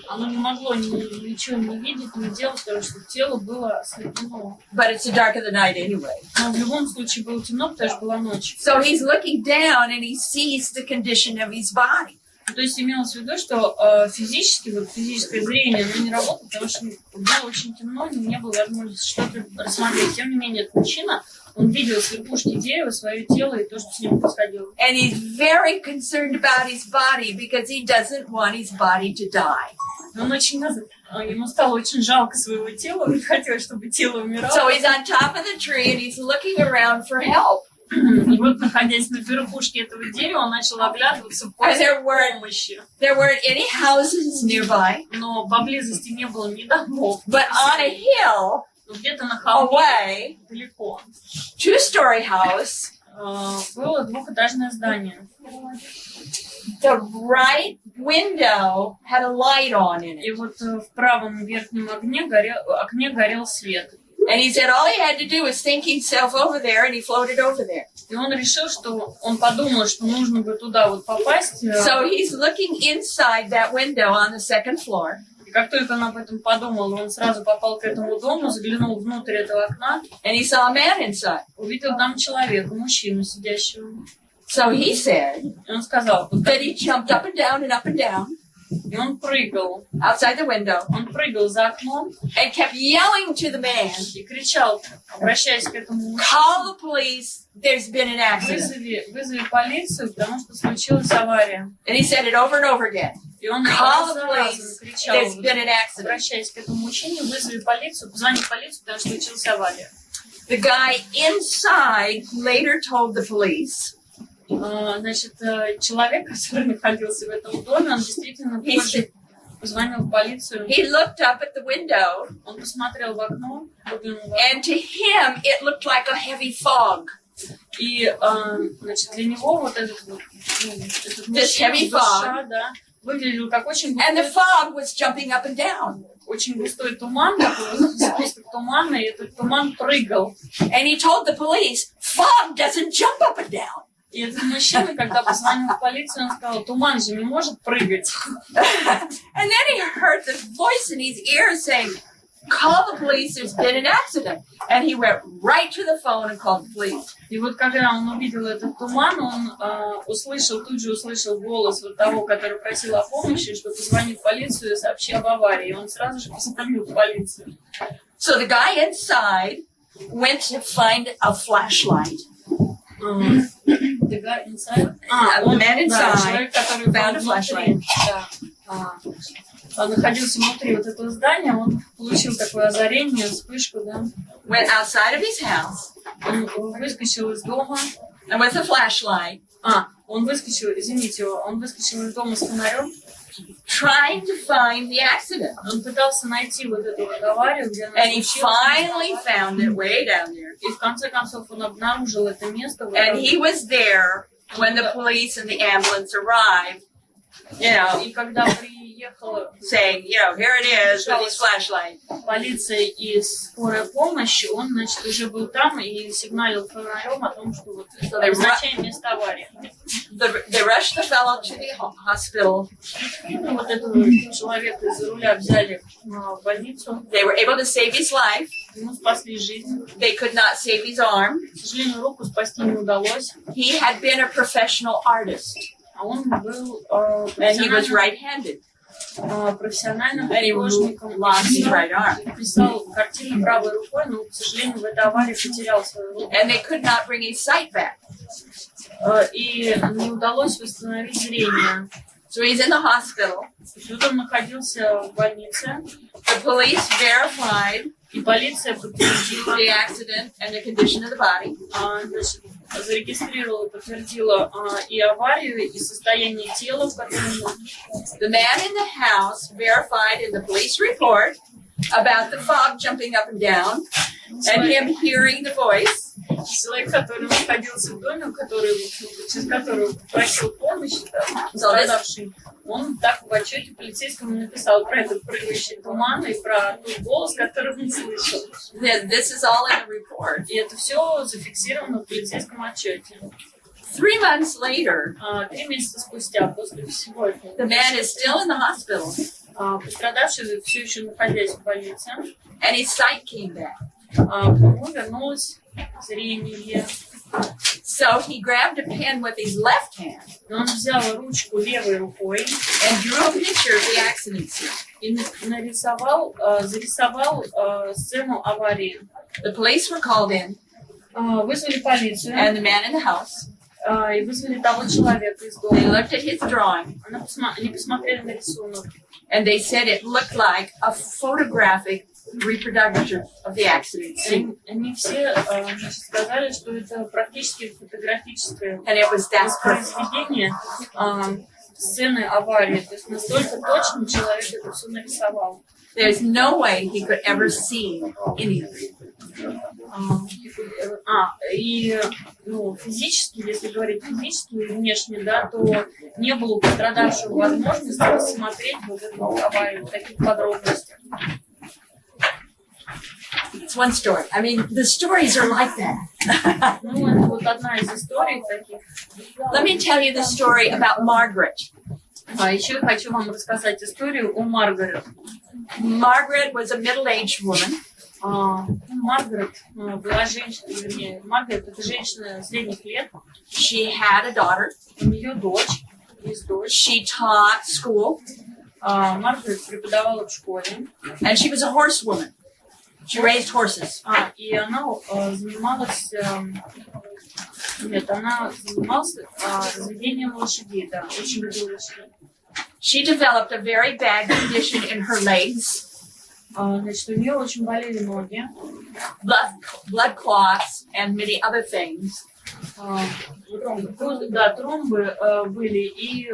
оно не могло ничего не видеть, не делать, потому что тело было ослеплено. But it's the dark of the night anyway. Но в любом случае было темно, потому что была ночь. So he's looking down and he sees the condition of his body. То есть имелось в виду, что физически, вот физическое зрение, оно не работало, потому что было очень темно, не было возможности что-то рассмотреть. Тем не менее, этот мужчина, он видел с верхушки дерева свое тело и то, что с ним происходило. And he's very concerned about his body because he doesn't want his body to die. Он очень, ему стало очень жалко своего тела, он хотел, чтобы тело умирало. So he's on top of the tree and he's looking around for help. И вот, находясь на верхушке этого дерева, он начал оглядываться в поиске помощи. There weren't any houses nearby, Но поблизости не было ни домов, but on a hill но где-то на холме, away, далеко, two-story house, было двухэтажное здание. the right window had a light on in И it. вот в правом верхнем окне горел свет. And he said all he had to do was think himself over there, and he floated over there. И он решил, что он подумал, что нужно бы туда вот попасть. So he's looking inside that window on the second floor. И как только он об этом подумал, он сразу попал к этому дому, заглянул внутрь этого окна, And he saw a man inside. увидел там человека, мужчину сидящего. So he said И он сказал, that he jumped up and down и он прыгал. outside the window Он прыгал за окном and kept yelling to the man, и кричал, обращаясь к этому мужчине: call the police, there's been an accident. вызови полицию, потому что случилась авария. And he said it over and over again. И он Call раз the за разом police, кричал, there's been an accident. обращаясь к этому мужчине, вызови полицию, позвони в полицию, потому что случилась авария. The guy inside later told the police Значит, человек, который находился в этом доме, он действительно позже позвонил в полицию. he looked up at the window, Он посмотрел в окно, выглянул в окно, and to him it looked like a heavy fog. и, значит, для него вот этот This мужчина, heavy душа, да, выглядел как очень And the густой, fog was jumping up and down. очень густой туман, такой сгусток тумана, и этот туман прыгал. And he told the police, fog doesn't jump up and down. И этот мужчина, когда позвонил в полицию, он сказал: туман же не может прыгать. And then he heard the voice in his ear saying, call the police, there's been an accident. And he went right to the phone and called the police. И вот когда он увидел этот туман, он тут же услышал голос вот того, который просил о помощи, что позвонит в полицию и сообщи об аварии. И он сразу же позвонил в полицию. So the guy inside went to find a flashlight. The guy inside? The man inside человек, который found a flashlight. Находился внутри вот этого здания, он получил такое озарение, вспышку, да. Went outside of his house Он выскочил из дома. and with a flashlight, Он выскочил из дома с фонарем. trying to find the accident. Он пытался найти вот эту вот аварию, где она And he случилась. finally found it way down there. И в конце концов он обнаружил это место. And he was there when the police and the ambulance arrived, И когда приехала saying, here it is with his flashlight. полиция и скорая помощь, он, значит, уже был там и сигналил фонарем о том, что вот это обозначение места аварии. They rushed the fellow to the hospital. Вот этого человека из-за руля взяли в больницу. They were able to save his life. Ему спасли жизнь. They could not save his arm. К сожалению, руку спасти не удалось. He had been a professional artist. А он был And he was right-handed. профессиональным And he художником. lost his right arm. Писал картины правой рукой, но, к сожалению, в этой аварии потерял свою руку. And they could not bring his sight back. И не удалось восстановить зрение. So he's in the hospital. Тут он находился в больнице. The police verified И полиция подтвердила, the accident and the condition of the body. значит, зарегистрировала, подтвердила и аварию, и состояние тела, в котором он. The man in the house verified in the police report about the fog jumping up and down and him hearing the voice. Человек, который находился в доме, через который просил помощи, пострадавший, он так в отчете полицейскому написал про этот прыгающий туман и про тот голос, который он слышал. This is all in the report. И это все зафиксировано в полицейском отчете. 3 months later, 3 месяца спустя, после всего этого, the man is still in the hospital пострадавший, все еще находясь в больнице, and his sight came back. к нему вернулось зрение. So he grabbed a pen with his left hand Он взял ручку левой рукой and drew a picture of the accident scene. и зарисовал сцену аварии. The police were called in, Вызвали полицию and the man in the house. И вызвали того человека из They дома. looked at his drawing, Они посмотрели на рисунок. and they said it looked like a photographic reproduction of the accident scene. Они все сказали, что это практически фотографическое And it was that perfect. воспроизведение сцены аварии. То есть настолько точно человек это все нарисовал. There's no way he could ever see any of it. И физически, если говорить физически и внешне, да, то не было у пострадавшего возможности рассмотреть вот эту аварию в таких подробностях. It's one story. I mean, the stories are like that. Это вот одна из историй таких. Let me tell you the story about Margaret. Еще я хочу вам рассказать историю о Маргарет. Margaret was a middle-aged woman. Маргарет была женщиной, вернее, Маргарет это женщина средних лет. She had a daughter. У нее дочь, есть дочь. She taught school. Маргарет преподавала в школе. And she was a horsewoman. She raised horses. И она занималась разведением лошадей, да, очень любила лошадей. She developed a very bad condition in her legs. Значит, у нее очень болели ноги. Blood clots and many other things. Да, тромбы были и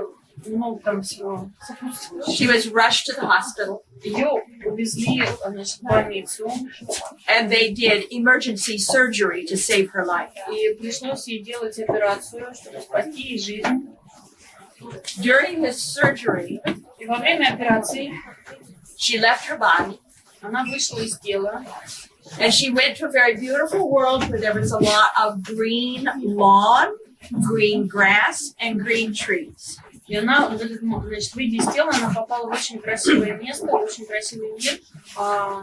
много там всего сопутствующего. She was rushed to the hospital. Ее увезли, значит, в больницу. And they did emergency surgery to save her life. И пришлось ей делать операцию, чтобы спасти ей жизнь. During this surgery, И во время операции she left her body. Она вышла из тела. And she went to a very beautiful world where there was a lot of green lawn, green grass, and green trees. И она, значит, выйдя из тела, она попала в очень красивое место, в очень красивый мир.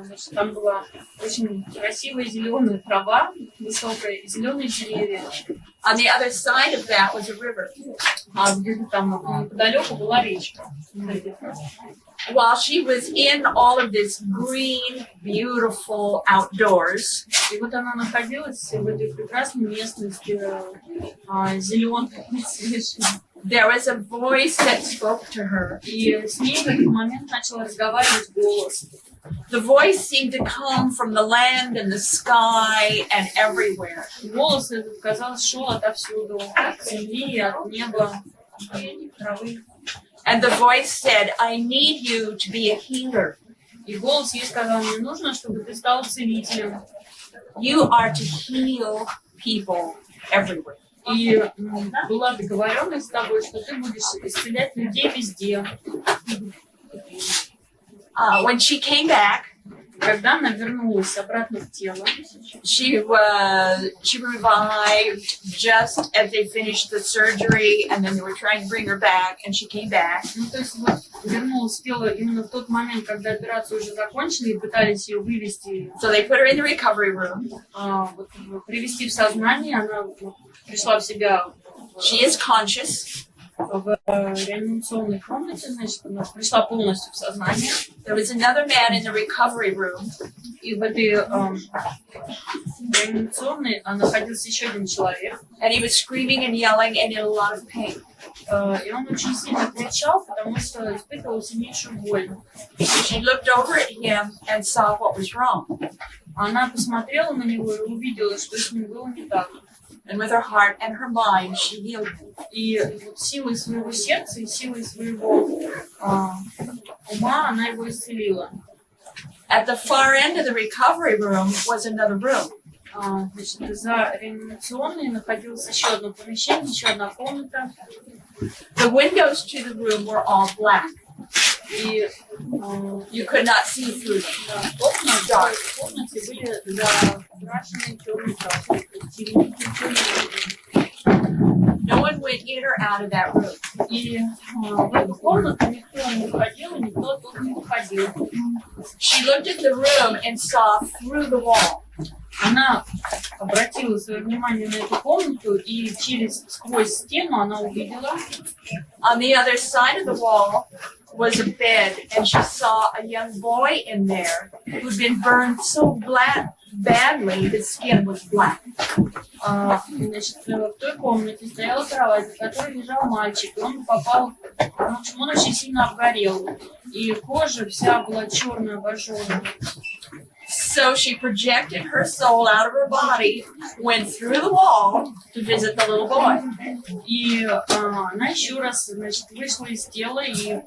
Значит, там была очень красивая зеленая трава, высокая, и зеленые деревья. On the other side of that was a river. Где-то там неподалеку была речка. While she was in all of this green, beautiful outdoors, И вот она находилась в этой прекрасной местности, зеленой, свежей. there was a voice that spoke to her. И с ней в этот момент начал разговаривать голос. The voice seemed to come from the land and the sky and everywhere. Голос этот, казалось, шел отовсюду, от земли, от неба, от травы. And the voice said, I need you to be a healer. И голос ей сказал: мне нужно, чтобы ты стал целителем. You are to heal people everywhere. И была договоренность с тобой, что ты будешь исцелять людей везде. When she came back, Когда она вернулась обратно в тело, she revived just as they finished the surgery, and then they were trying to bring her back, and she came back. то есть вот вернулась в тело именно в тот момент, когда операцию уже закончили и пытались ее вывести, So they put her in the recovery room. привести в сознание, она пришла в себя. She is conscious. В реанимационной комнате, значит, она пришла полностью в сознание. There was another man in the recovery room. И в этой реанимационной находился еще один человек. And he was screaming and yelling and in a lot of pain. И он очень сильно кричал, потому что испытывал сильнейшую боль. She looked over at him and saw what was wrong. Она посмотрела на него и увидела, что с ним было не так. And with her heart and her mind, she healed him. И вот силой своего сердца и силой своего ума она его исцелила. At the far end of the recovery room was another room. Значит, за реанимационной находилось еще одно помещение, еще одна комната. The windows to the room were all black. И You could not see through them. окна в комнате были закрашены черной краской. No one went in or out of that room. И в эту комнату никто не входил, никто оттуда не выходил. She looked at the room and saw through the wall. Она обратила свое внимание на эту комнату, и сквозь стену она увидела. On the other side of the wall was a bed, and she saw a young boy in there who'd been burned so badly his skin was black. Значит, в той комнате стояла кровать, на которой лежал мальчик, и он попал, в общем, он очень сильно обгорел, и кожа вся была черная, обожженная. So she projected her soul out of her body, went through the wall to visit the little boy. И она еще раз, значит, вышла из тела и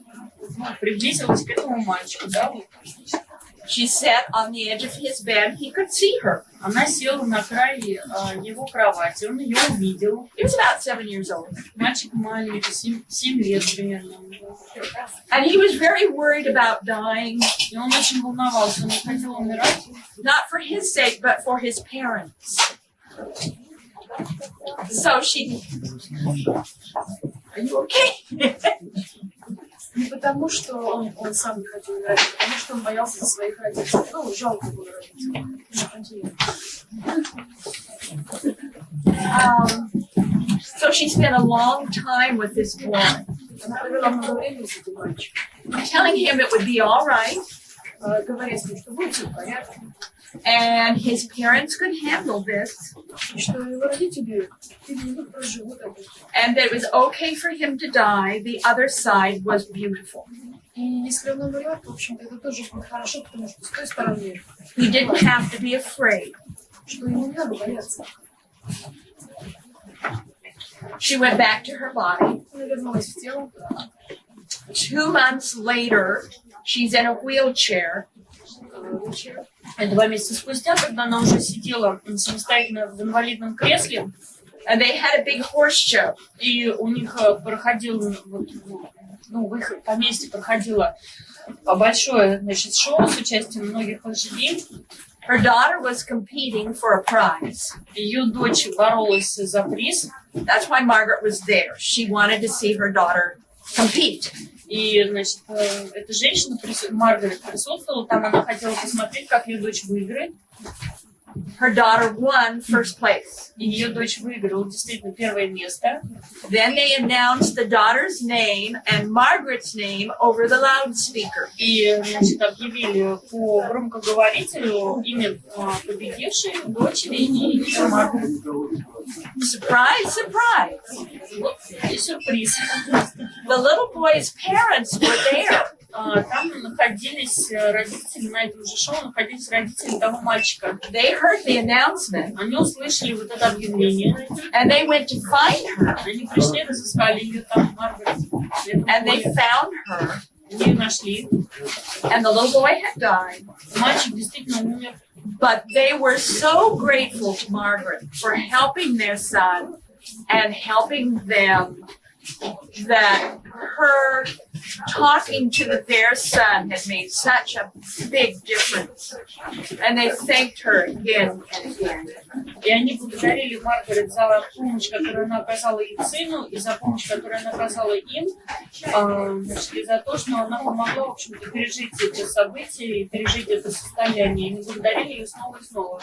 приблизилась к этому мальчику, да, вот. She sat on the edge of his bed. He could see her. Она села на край его кровати, он ее увидел. He was about 7 years old. Мальчик маленький, 7 лет примерно. And he was very worried about dying. И он очень волновался, он не хотел умирать. Not for his sake, but for his parents. So she... Are you okay? Не потому, что он сам не хотел умирать, а потому что он боялся за своих родителей. Ну, жалко было родителей. So she spent a long time with this boy, Она провела много времени с этим мальчиком, telling him it would be all right, говоря с ним, что будет все в порядке, and his parents could handle this, и что его родители проживут это. and that it was okay for him to die. The other side was beautiful. И если он умрет, в общем-то, это тоже будет хорошо, потому что с той стороны, He didn't have to be afraid. что ему не надо бояться. She went back to her body. Она вернулась в тело. 2 months later, she's in a wheelchair. 2 месяца спустя, когда она уже сидела самостоятельно в инвалидном кресле, And they had a big horse show. и у них проходило, в их поместье проходило большое, значит, шоу с участием многих лошадей. Her daughter was competing for a prize. Ее дочь боролась за приз. That's why Margaret was there. She wanted to see her daughter compete. И, значит, эта женщина, Маргарет, присутствовала там, она хотела посмотреть, как ее дочь выиграет. Her daughter won first place. И ее дочь выиграла действительно первое место. Then they announced the daughter's name and Margaret's name over the loudspeaker. И, значит, объявили по громкоговорителю имя победившей дочери и имя Маргарет. Surprise, surprise. Вот и сюрприз. The little boy's parents were there. Там находились родители, на этом же шоу находились родители того мальчика. They heard the announcement Они услышали вот это объявление. and they went to find her. Они пришли, разыскали ее там, Маргарет. And they found her. Они ее нашли. And the little boy had died. Мальчик действительно умер. But they were so grateful to Margaret for helping their son and helping them that her talking to their son had made such a big difference. And they thanked her again and again. И они благодарили Маргарет за помощь, которую она оказала их сыну, и за помощь, которую она оказала им, значит, и за то, что она помогла, в общем-то, пережить эти события и пережить это состояние. И они благодарили ее снова и снова.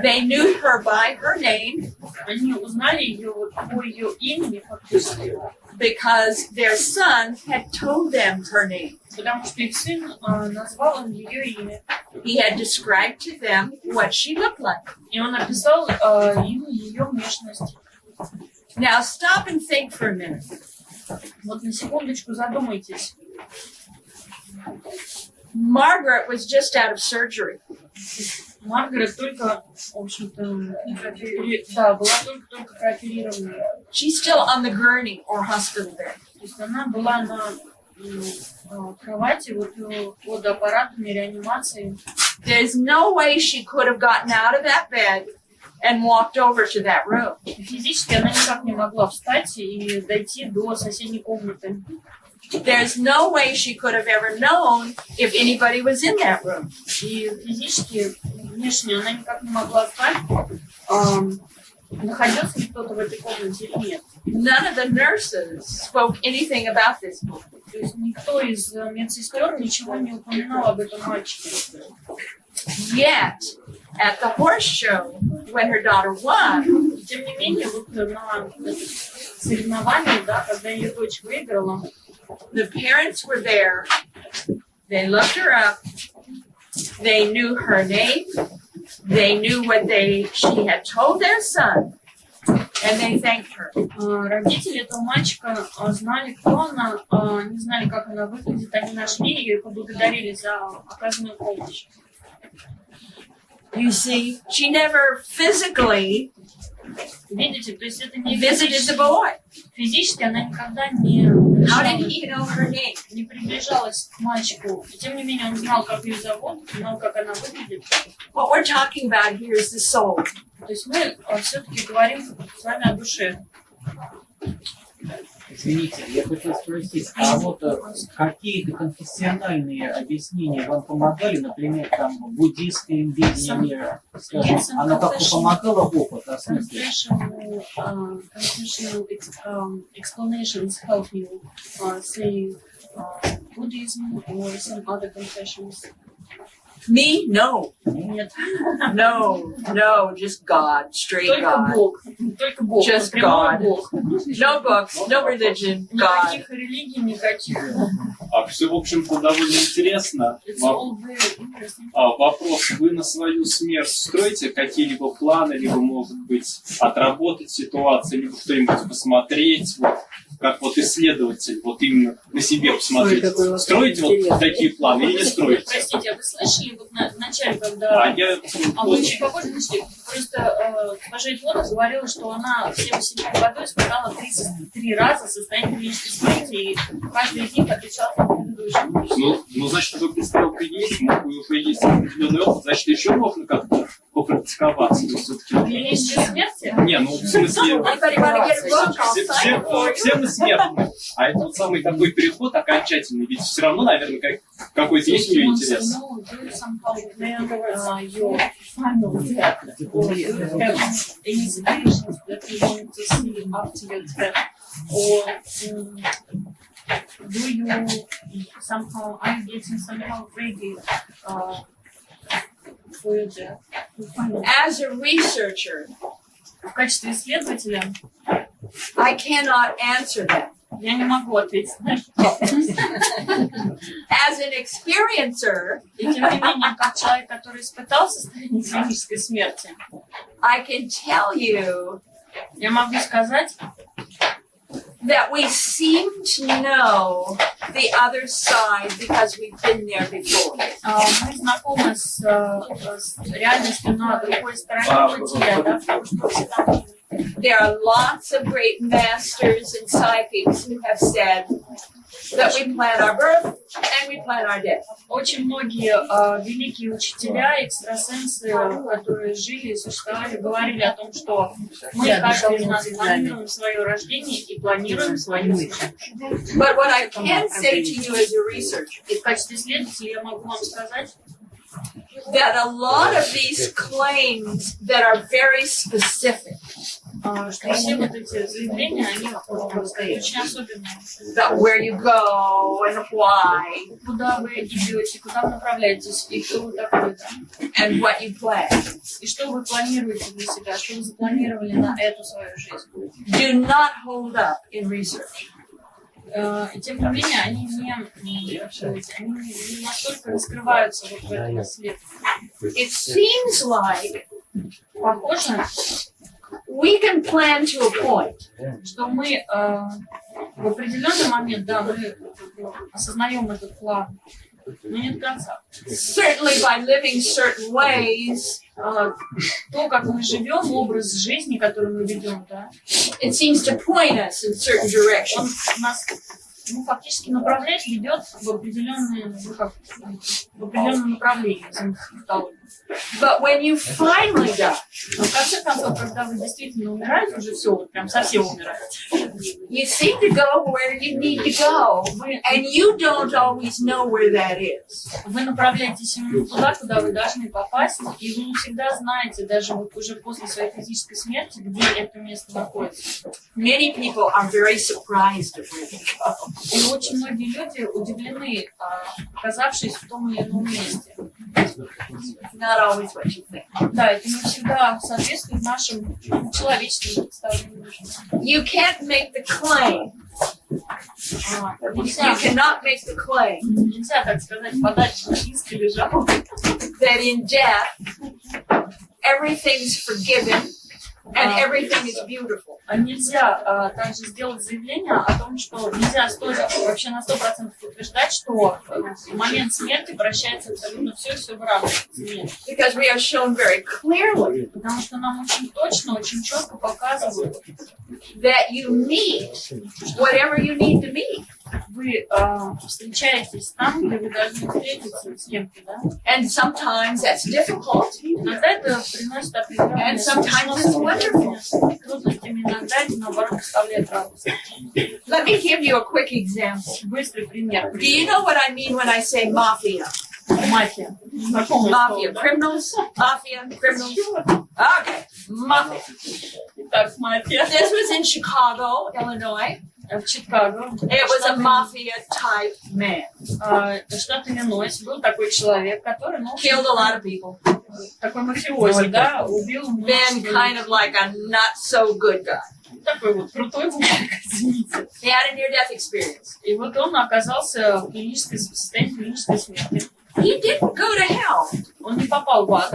They knew her by her name. Они узнали ее вот по ее имени фактически, Because their son had told them her name. потому что их сын назвал им ее имя. He had described to them what she looked like. И он описал им ее внешность. Now stop and think for a minute. Вот на секундочку задумайтесь. Margaret was just out of surgery. Маргарет только, в общем-то, да, была только прооперирована. She's still on the gurney or hospital bed. То есть она была на кровати вот под аппаратами реанимации. There's no way she could have gotten out of that bed and walked over to that room. Физически она никак не могла встать и дойти до соседней комнаты. There's no way she could have ever known if anybody was in that room. И физически, внешне она никак не могла знать, находился ли кто-то в этой комнате или нет. None of the nurses spoke anything about this book. То есть никто из медсестер ничего не упоминал об этом мальчике. Yet, at the horse show when her daughter won. И тем не менее, вот на соревновании, да, когда ее дочь выиграла, The parents were there. They looked her up. They knew her name. They knew what she had told their son. And they thanked her. Родители этого мальчика знали, кто она, не знали, как она выглядит. Они нашли ее и поблагодарили за оказанную помощь. You see, she never physically Видите, то есть это не visited the boy. физически, она никогда не How did he know her name? не приближалась к мальчику. И тем не менее он знал, как ее зовут, знал, как она выглядит. What we're talking about here is the soul. То есть мы все-таки говорим с вами о душе. Извините, я хотел спросить, а вот какие-то конфессиональные объяснения вам помогали, например, там, буддийское видение, скажем, оно как-то помогало опыт, в смысле? Confessional explanations help you, say, Buddhism or some other confessions. Me? No. Нет. No, just God, straight God. Только Бог. Just прямой God. Бог. No books, no religion, God. Никаких религий, никаких. Все, в общем-то, довольно интересно. It's all very interesting. Вопрос. Вы на свою смерть строите какие-либо планы, либо, может быть, отработать ситуацию, либо что-нибудь посмотреть, вот, как вот исследователь, вот именно на себе посмотреть. Строите вот такие планы или не строите? Простите, а вы слышали вот в начале, когда... вы очень похожи на что? Просто госпожа Atwater говорила, что она в 77 году испытала 33 раза состояние клинической смерти, и каждый из них отличался от предыдущего. Ну, значит, вы представка есть, вы уже есть определенный опыт, значит, еще можно как-то попрактиковаться. Клинические смерти? Не, ну, в смысле... Все мы смертны. А это вот самый такой переход окончательный. Ведь все равно, наверное, какой-то есть ее интерес. Do you somehow, are you getting somehow ready for your death? As a researcher, В качестве исследователя I cannot answer that. я не могу ответить на это. As an experiencer, И тем не менее, как человек, который испытал состояние клинической смерти, I can tell you я могу сказать, that we seem to know the other side because we've been there before. мы знакомы с реальностью на другой стороне бытия, да, потому что все там. There are lots of great masters and psychics who have said that we plan our birth and we plan our death. Очень многие великие учителя, экстрасенсы, которые жили и существовали, говорили о том, что мы, каждый из нас, планируем свое рождение и планируем свою смерть. But what I can say to you as a researcher, И в качестве исследователя я могу вам сказать, that a lot of these claims that are very specific, что все вот эти заявления, они очень особенные. about where you go and why Куда вы идете, куда вы направляетесь, и кто вы такой, да? and what you plan, И что вы планируете для себя, что вы запланировали на эту свою жизнь. do not hold up in research. И тем не менее, они не настолько раскрываются вот в этом исследовании. It seems like Похоже, we can plan to a point, что мы в определенный момент, да, мы осознаем этот план, но не до конца. certainly by living certain ways. То, как мы живем, образ жизни, который мы ведем, да, It seems to point us in certain он directions. нас фактически направляет, ведет в определенное, в определенном направлении. But when you finally die, Но в конце концов, когда вы действительно умираете, уже все, вот прям совсем умираете, you seem to go where you need to go, and you don't always know where that is. вы направляетесь именно туда, куда вы должны попасть, и вы не всегда знаете, даже вот уже после своей физической смерти, где это место находится. Many people are very surprised at where they go. И очень многие люди удивлены, оказавшись в том или ином месте. Not always what you think. Да, это не всегда соответствует нашим человеческим представлениям. You can't make the claim. Нельзя, You cannot make the claim нельзя, так сказать, подать иск или жалобу, that in death everything's forgiven and everything is beautiful. нельзя также сделать заявление о том, что нельзя вообще на 100% утверждать, что в момент смерти прощается абсолютно все, и все в равных. Because we are shown very clearly Потому что нам очень точно, очень четко показывают, that you meet whatever you need to meet. вы встречаетесь там, где вы должны встретиться с кем-то, да? And sometimes that's difficult. Иногда это приносит определенные And sometimes it's wonderful. трудностями, иногда это, наоборот, доставляет радость. Let me give you a quick example. Быстрый пример. Do you know what I mean when I say mafia? Мафия. Знакомое Mafia, слово, да? criminals, mafia, criminals. Okay, mafia. Итак, мафия. This was in Chicago, Illinois. В Чикаго. It was a mafia type man. Штат Иллинойс. Был такой человек, который, ну, Killed a lot of people. такой мафиози, да, убил Been kind of like a not so good guy. такой вот крутой бумаг, извините. He had a near-death experience. И вот он оказался в состоянии клинической смерти. He didn't go to hell. Он не попал в ад.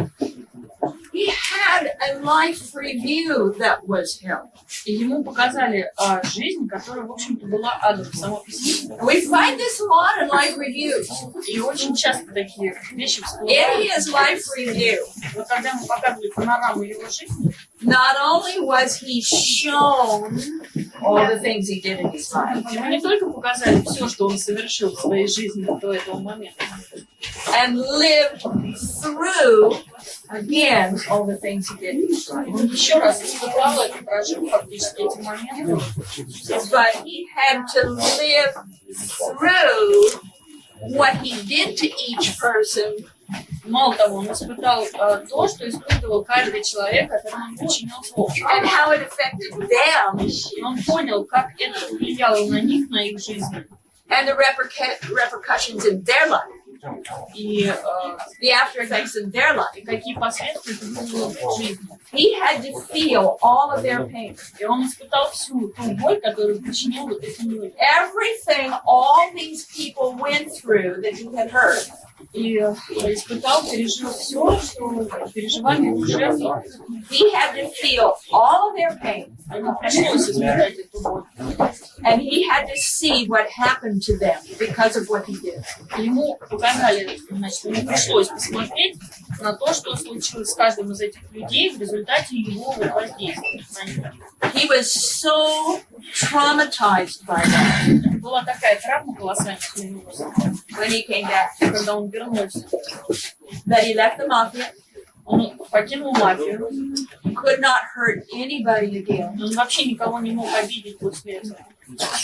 He had a life review that was hell. И ему показали жизнь, которая, в общем-то, была адом сама по себе. We find this a lot in life reviews. И очень часто такие вещи In всплывают. his life review, Вот когда ему показывали панораму его жизни, not only was he shown all the things he did in his life, ему не только показали все, что он совершил в своей жизни до этого момента, and lived through again all the things he did in his life, он еще раз испытал это, прожил фактически эти моменты. but he had to live through what he did to each person. Мало того, он испытал то, что испытывал каждый человек, которому он причинил зло. And how it affected them, И он понял, как это влияло на них, на их жизнь. and the repercussions in their life, И the after effects in their life. какие последствия это вызвало в их жизни. He had to feel all of their pain. И он испытал всю ту боль, которую причинил вот этим людям. Everything all these people went through that he had heard. И испытал, пережил все, что переживали его жертвы. He had to feel all of their pain. Ему пришлось испытать эту боль. And he had to see what happened to them because of what he did. И ему показали, значит, ему пришлось посмотреть на то, что случилось с каждым из этих людей в результате его воздействия на них. He was so traumatized by that Это была такая травма колоссальная для него, when he came back, когда он вернулся. that he left the mafia, Он покинул мафию. could not hurt anybody again. Он вообще никого не мог обидеть после этого.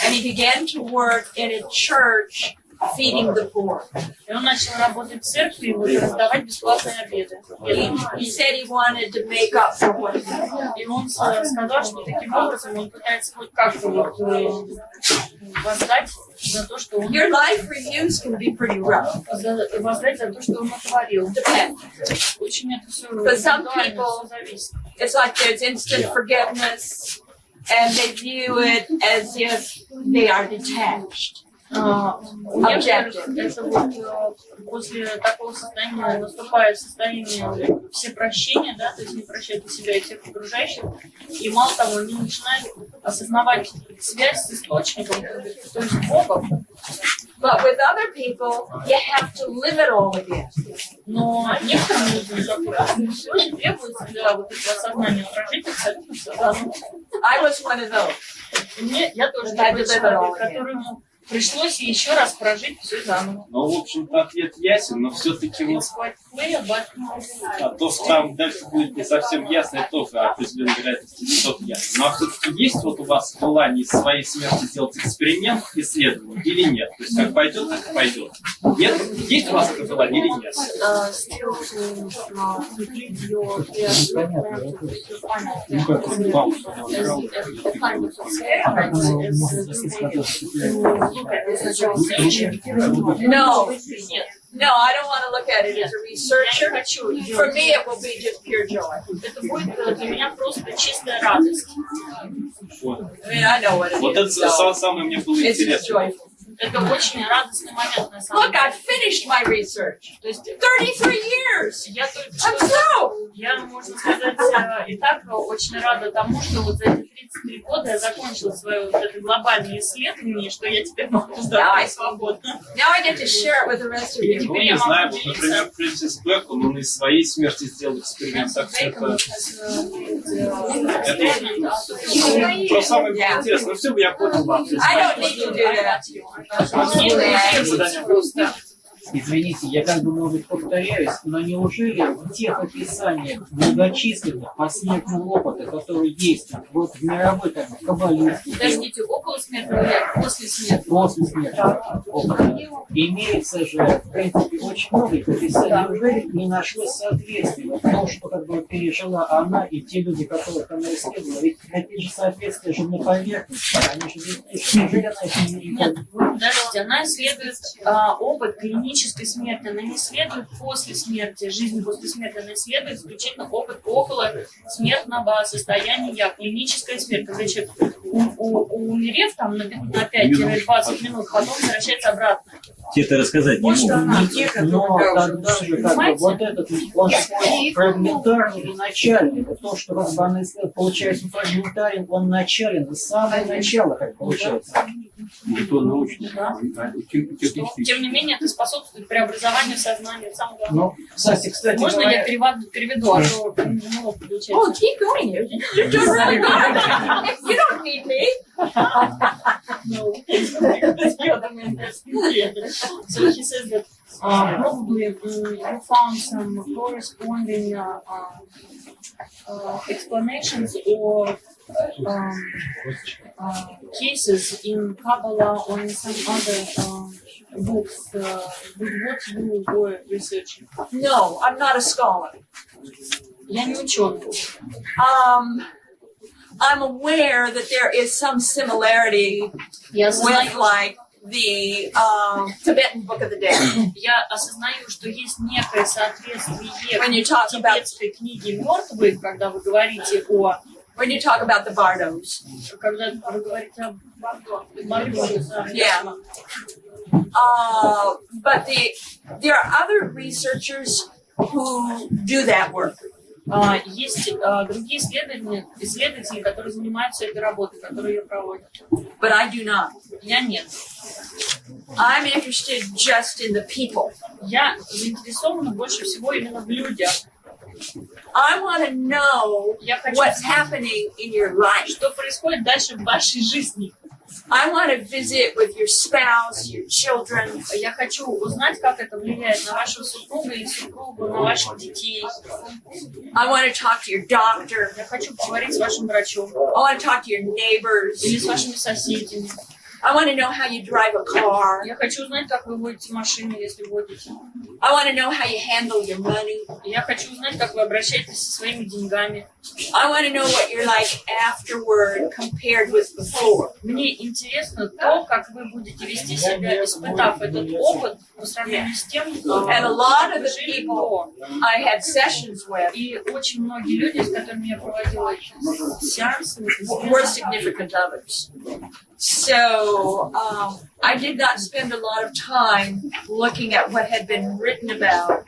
And he began to work in a church feeding the poor. И он начал работать в церкви и вот раздавать бесплатные обеды. He said he wanted to make up for what he did. И он сказал, что таким образом он пытается хоть как-то вот, воздать за то, что он Your life reviews can be pretty rough. воздать за то, что он натворил. Depends. Очень это все But some индивидуально, people- все зависит. It's like there's instant forgiveness, and they view it as if they are detached. У некоторых это вот после такого состояния наступает состояние всепрощения, да, то есть они прощают и себя, и всех окружающих, и мало того, они начинают осознавать связь с источником, то есть Богом. But with other people, you have to live it all again. Но некоторым людям, как бы, очень требуется для вот этого осознания прожить абсолютно все заново. I was one of those. И я тоже Я такой live it all человек, again. которому пришлось еще раз прожить все заново. Ну, в общем-то, ответ ясен, но все-таки вот то, что там дальше будет не совсем ясно, это тоже определенной вероятности не только ясно. Ну, а все-таки есть вот у вас желание из своей смерти сделать эксперимент, исследование или нет? То есть как пойдет, так и пойдет. Нет? Есть у вас это желание или нет? No, No, I don't want to look at it as a Я не researcher. хочу For делать me, it will be just pure joy. это будет для меня просто чистая радость. Вот, I mean, I know what it вот is. это So самое мне было it's just интересно. joyful. Это очень радостный момент на самом Look, деле. I finished my research. То есть 33 years. я только I'm что, through. я, можно сказать, и так очень рада тому, что вот за эти 33 года я закончила свое вот это глобальное исследование, что я теперь могу вздохнуть свободно. Now I get to share it with the rest of you. Ну, не знаю, вот, например, Фрэнсис Бэкон, он из своей смерти сделал эксперимент, так что это про самое интересное. Ну, все бы я понял вам. I don't need to do that. Извините, я как бы, может быть, повторяюсь, но неужели в тех описаниях многочисленных посмертных опытов, которые есть вот в мировой, как бы, каббалистике, Подождите, около смертного или после смерти? после смерти опыта, имеется же, в принципе, очень много их описаний. Неужели не нашлось соответствия в том, что как бы пережила она и те люди, которых она исследовала? Ведь эти же соответствия же на поверхности, они же не пишут. Неужели она их не Нет, подождите, она исследует опыт клинической смерти, она не исследует после смерти, жизнь после смерти, она исследует исключительно опыт около смертного состояния, клиническая смерть, когда человек, умерев там на 5-20 минут, потом возвращается обратно. Тебе-то рассказать не Может, могут. она Но тогда же как бы вот этот, он же фрагментарный и начальный. Вот то, что как бы она исследует, получается фрагментарен, он начален, с самого начала, как получается. Никто научный. Тем не менее, это способствует преобразованию сознания. Это самое главное. Ну, кстати, Можно говоря, я переведу, а то ну, Oh, получается. keep going. You're doing really good. You don't need me. No. So he says that probably you found some corresponding explanations or cases in Kabbalah or in some other books with what you were researching. No, I'm not a scholar. Я не ученый. I'm aware that there is some similarity Я with осознаю, like the Tibetan Book of the Dead. я осознаю, что есть некое соответствие When you talk about тибетской книги мертвых, когда вы говорите о, when you talk about the bardos. когда вы говорите о Бардоне, да. Yeah. But there are other researchers who do that work. Есть другие исследователи, которые занимаются этой работой, которые ее проводят. But I do not. Я нет. I'm interested just in the people. Я заинтересована больше всего именно в людях. I want to know Я хочу what's знать, happening in your life. что происходит дальше в вашей жизни. I want to visit with your spouse, your children. Я хочу узнать, как это влияет на вашего супруга или супругу, на ваших детей. I want to talk to your doctor. Я хочу поговорить с вашим врачом I want to talk to your neighbors. или с вашими соседями. I want to know how you drive a car. Я хочу узнать, как вы водите машину, если водите. I want to know how you handle your money. Я хочу узнать, как вы обращаетесь со своими деньгами. I want to know what you're like afterward compared with before. Мне интересно то, как вы будете вести себя, испытав этот опыт по сравнению с тем, And a lot of вы the жили people до. I had sessions with И очень многие люди, с которыми я проводила сеансы, were significant others. So I did not spend a lot of time looking at what had been written about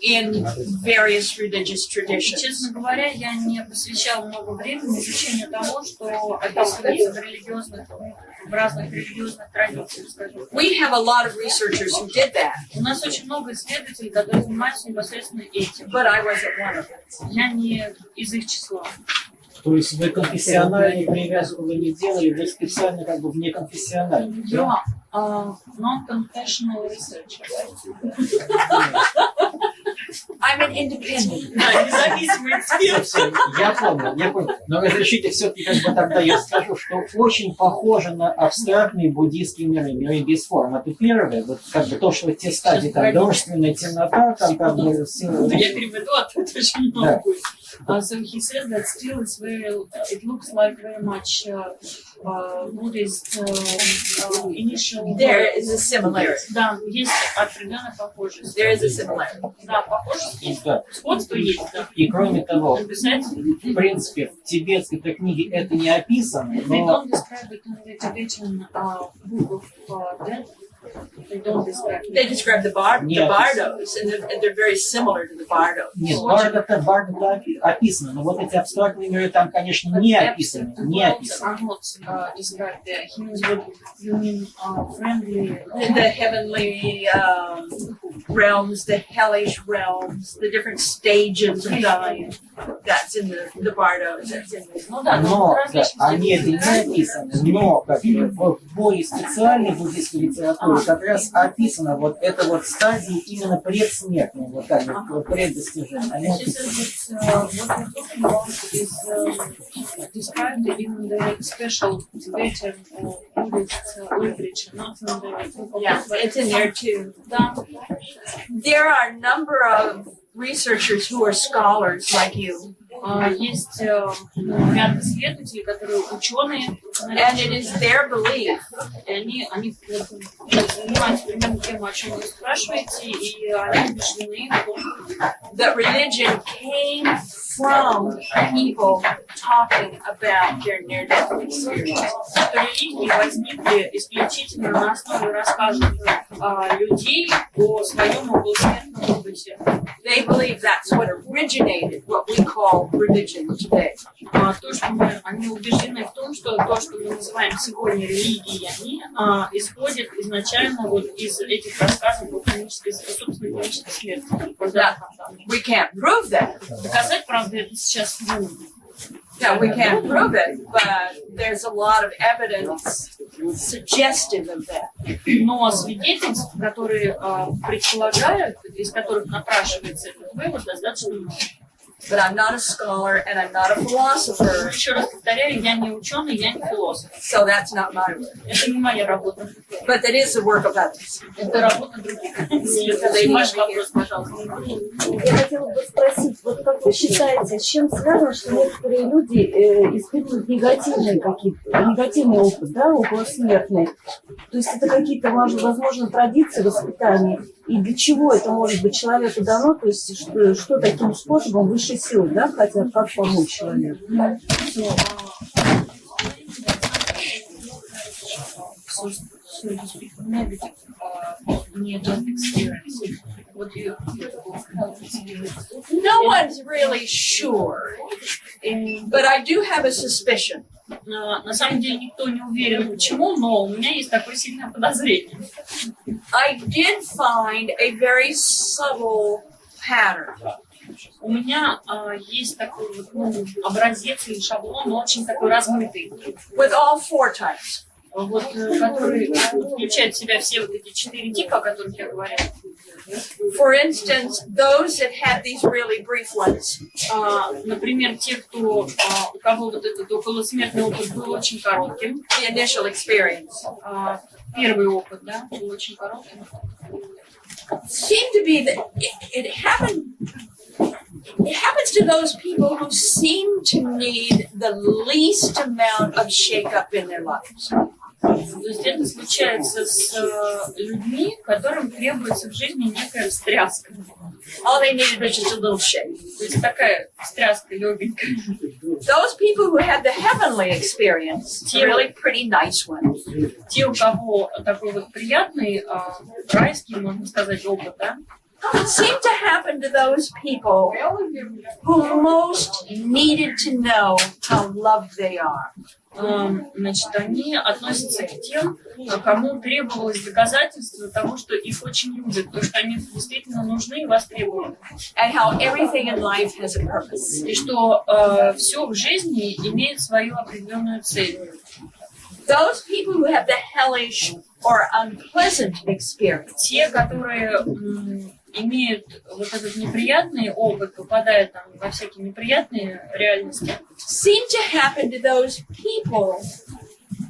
in various religious traditions. честно говоря, я не посвящала много времени изучению того, что описывается в разных религиозных традициях, скажем. We have a lot of researchers who did that, У нас очень много исследователей, которые занимаются непосредственно этим. but I wasn't one of them. Я не из их числа. То есть вы конфессиональную привязку вы не делали, вы специально как бы в неконфессиональную. Я non-confessional researcher. I'm an independent. Да, независимый эксперт. Я понял. Но разрешите все-таки как бы тогда я скажу, что очень похоже на абстрактные буддийские миры без форм. Это первое, вот как бы то, что те стадии, там, дружественная темнота, там как бы все... Я переведу, а тут очень много будет. So he says that still it's very, it looks like very much Buddhist initial. There is a similarity. Да, есть определенная похожесть. There is a similarity. Да, похожесть есть. Да. Сходство есть, да. И кроме того, Написать. в принципе, в тибетской книге это не описано, They но don't describe it in the Tibetan book of death. They don't describe it. They describe the Yes. bardos, and they're very similar to the bardos. нет, Барда описано, но вот эти абстрактные миры там, конечно, не описаны, не описаны. Are not described there. He means what you mean friendly. The heavenly realms, the hellish realms, the different stages of dying. That's in the bardos. That's in the... Ну да, Но да, различные они это не степени. описаны, но как бы, в более специальной буддийской литературе как раз описано вот это вот стадии именно предсмертные, вот так вот, преддостижения. Они She says that what we're talking about is described in the special Tibetan Buddhist literature, not in the book of Yeah, death. it's in there too. Да. There are a number of researchers who are scholars like you. Есть ряд исследователей, которые ученые, And it is their belief и они занимаются примерно тем, о чем вы спрашиваете, и они убеждены в том, that religion came from people talking about their near-death experience. что религии возникли исключительно на основе рассказов людей о своем околосмертном опыте. They believe that's what originated what we call religion today. То, что они убеждены в том, что то, что мы называем сегодня религиями, исходит изначально вот из этих рассказов о клинической, собственно, клинической смерти. Now, we can't prove that. Доказать, правда, это сейчас трудно. No, we can't prove it, but there's a lot of evidence suggestive of that. Но свидетельств, которые предполагают, из которых напрашивается этот вывод, достаточно много. But I'm not a scholar and I'm not a philosopher, Еще раз повторяю, я не ученый, я не философ. so that's not my work. Это не моя работа. But that is the work of others. Это работа других исследователей. Ваш вопрос, пожалуйста. Я хотела бы спросить, вот как вы считаете, с чем связано, что некоторые люди испытывают негативный опыт, да, околосмертный? То есть это какие-то, возможно, традиции воспитания, и для чего это может быть человеку дано, то есть что таким способом высшие силы, да, хотят как помочь человеку? Negative near-death experience. What do you No one's really sure, but I do have a suspicion. На самом деле никто не уверен почему, но у меня есть такое сильное подозрение. I did find a very subtle pattern. У меня есть такой вот, образец или шаблон, но очень такой размытый, With all four types. вот, который включает в себя все вот эти 4 типа, о которых я говорила. For instance, those that had these really brief ones. Например, те, кто, у кого вот этот околосмертный опыт был очень коротким. The initial experience Первый опыт, да, был очень коротким. seemed to be that it happens to those people who seem to need the least amount of shake-up in their lives. То есть это случается с людьми, которым требуется в жизни некая встряска. All they needed was just a little shake. То есть такая встряска легенькая. Those people who had the heavenly experience, really pretty nice ones, Те, у кого такой вот приятный, райский, можно сказать, опыт, да, seemed to happen to those people who most needed to know how loved they are. значит, они относятся к тем, кому требовалось доказательство того, что их очень любят, то, что они действительно нужны и востребованы. And how everything in life has a purpose. И что все в жизни имеет свою определенную цель. Those people who have the hellish or unpleasant experience Те, которые имеют вот этот неприятный опыт, попадая там во всякие неприятные реальности, seem to happen to those people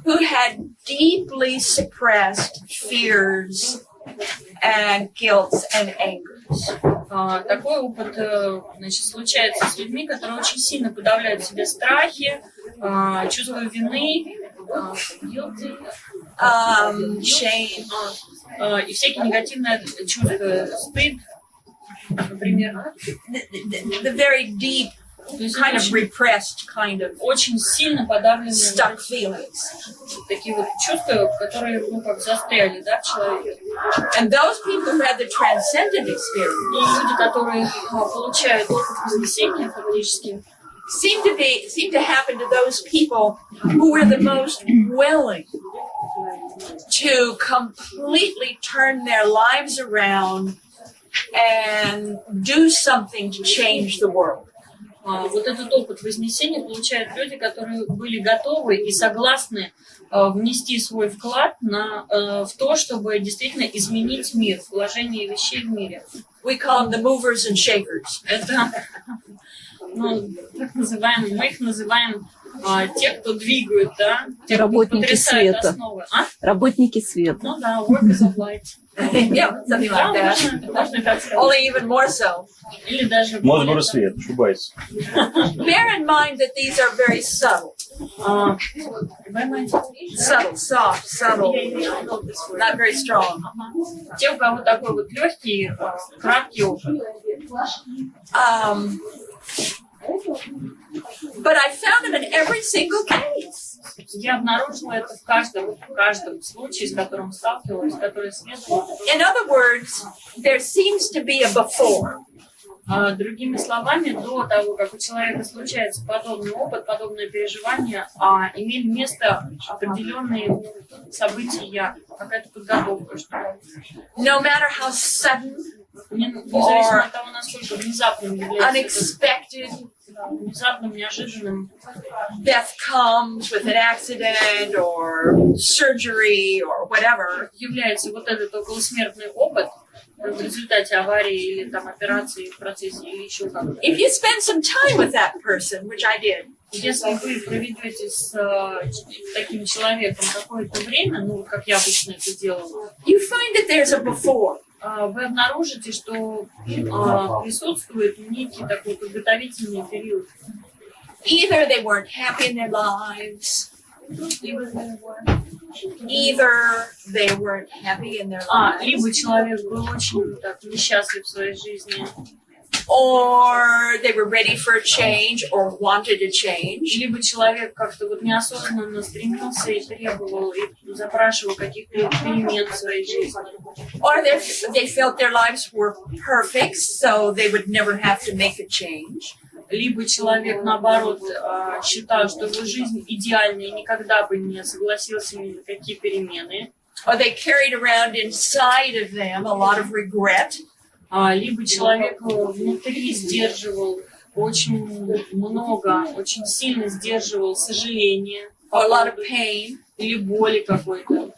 who had deeply suppressed fears and guilt and angers. Такой опыт, значит, случается с людьми, которые очень сильно подавляют в себе страхи, чувство вины, guilty, shame. И всякие негативные чувства, стыд, например. The very deep, kind of repressed, kind of Очень сильно подавленные stuck feelings. такие вот чувства, которые, ну, как застряли, да, в человеке. And those people who have the transcendent И experience люди, которые получают опыт вознесения фактически, seem to happen to those people who are the most willing to completely turn their lives around and do something to change the world. вот этот опыт вознесения получают люди, которые были готовы и согласны внести свой вклад в то, чтобы действительно изменить мир, положение вещей в мире. We call them the movers and shakers. Это, ну, так называемые, мы их называем те, кто двигают, да, те, кто Работники потрясают света. основы. Работники света. Ну да, workers of light. Yeah, something like Да, that. можно так сказать. Only even more so. Или даже Мозг более, свет, ошибаюсь. Bear in mind that these are very subtle. Subtle, soft, subtle, not very strong. те, у кого такой вот легкий, краткий опыт. But I found them in every single case. Я обнаружила это в каждом случае, с которым сталкивалась, который исследовала. In other words, there seems to be a before. Другими словами, до того, как у человека случается подобный опыт, подобное переживание, имели место определенные события, какая-то подготовка, что No matter how sudden, независимо от того, насколько внезапным является unexpected, внезапным, неожиданным, death comes with an accident or surgery or whatever, является вот этот околосмертный опыт в результате аварии или там операции в процессе или еще как-то. if you spend some time with that person, which I did, Если вы проведете с таким человеком какое-то время, ну, как я обычно это делала, you find that there's a before. вы обнаружите, что присутствует некий такой подготовительный период. Either they weren't happy in their lives, Либо человек был очень так несчастлив в своей жизни, or they were ready for a change or wanted a change, либо человек как-то вот неосознанно стремился и требовал, и запрашивал каких-то перемен в своей жизни. or they felt their lives were perfect, so they would never have to make a change. Либо человек, наоборот, считал, что его жизнь идеальна и никогда бы не согласился ни на какие перемены. Or they carried around inside of them a lot of regret, Либо человек внутри сдерживал очень много, очень сильно сдерживал сожаление, or a lot of pain. или боли какой-то.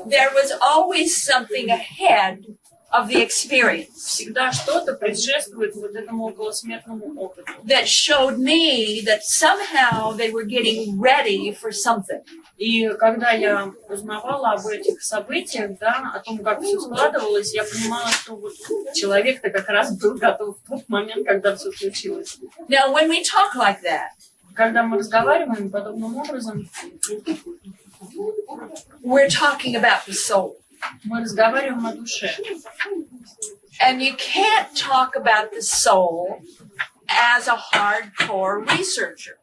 There was always something ahead of the experience Всегда что-то предшествует вот этому околосмертному опыту. that showed me that somehow they were getting ready for something. И когда я узнавала об этих событиях, да, о том, как все складывалось, я понимала, что вот человек-то как раз был готов в тот момент, когда все случилось. Now, when we talk like that, Когда мы разговариваем подобным образом, we're talking about the soul. мы разговариваем о душе. And you can't talk about the soul as a hardcore researcher.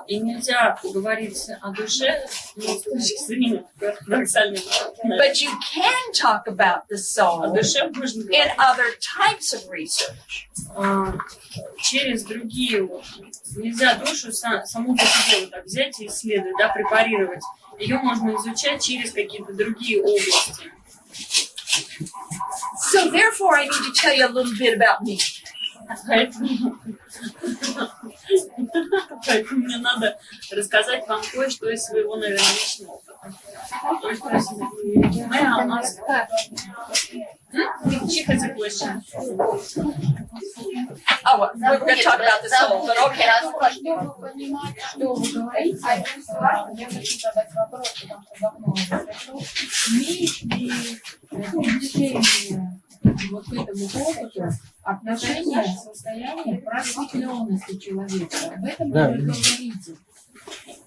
И нельзя говорить о душе, ну, с точки зрения парадоксальной. But you can talk about the О soul душе можно in говорить other types of research. через другие. Нельзя душу саму по себе вот так взять и исследовать, да, препарировать. Ее можно изучать через какие-то другие области. So therefore, I need to tell you a little bit about me. Поэтому мне надо рассказать вам кое-что из своего, наверное, личного опыта. Кое-что из своего. She has a question. Oh, well, we're going to talk about the soul, but okay. Чтобы понимать, что вы говорите, я хочу задать вопрос, потому что давно уже пришел. Имеет ли течение вот к этому опыту отношение, состояние просветленности человека? Об этом вы говорите.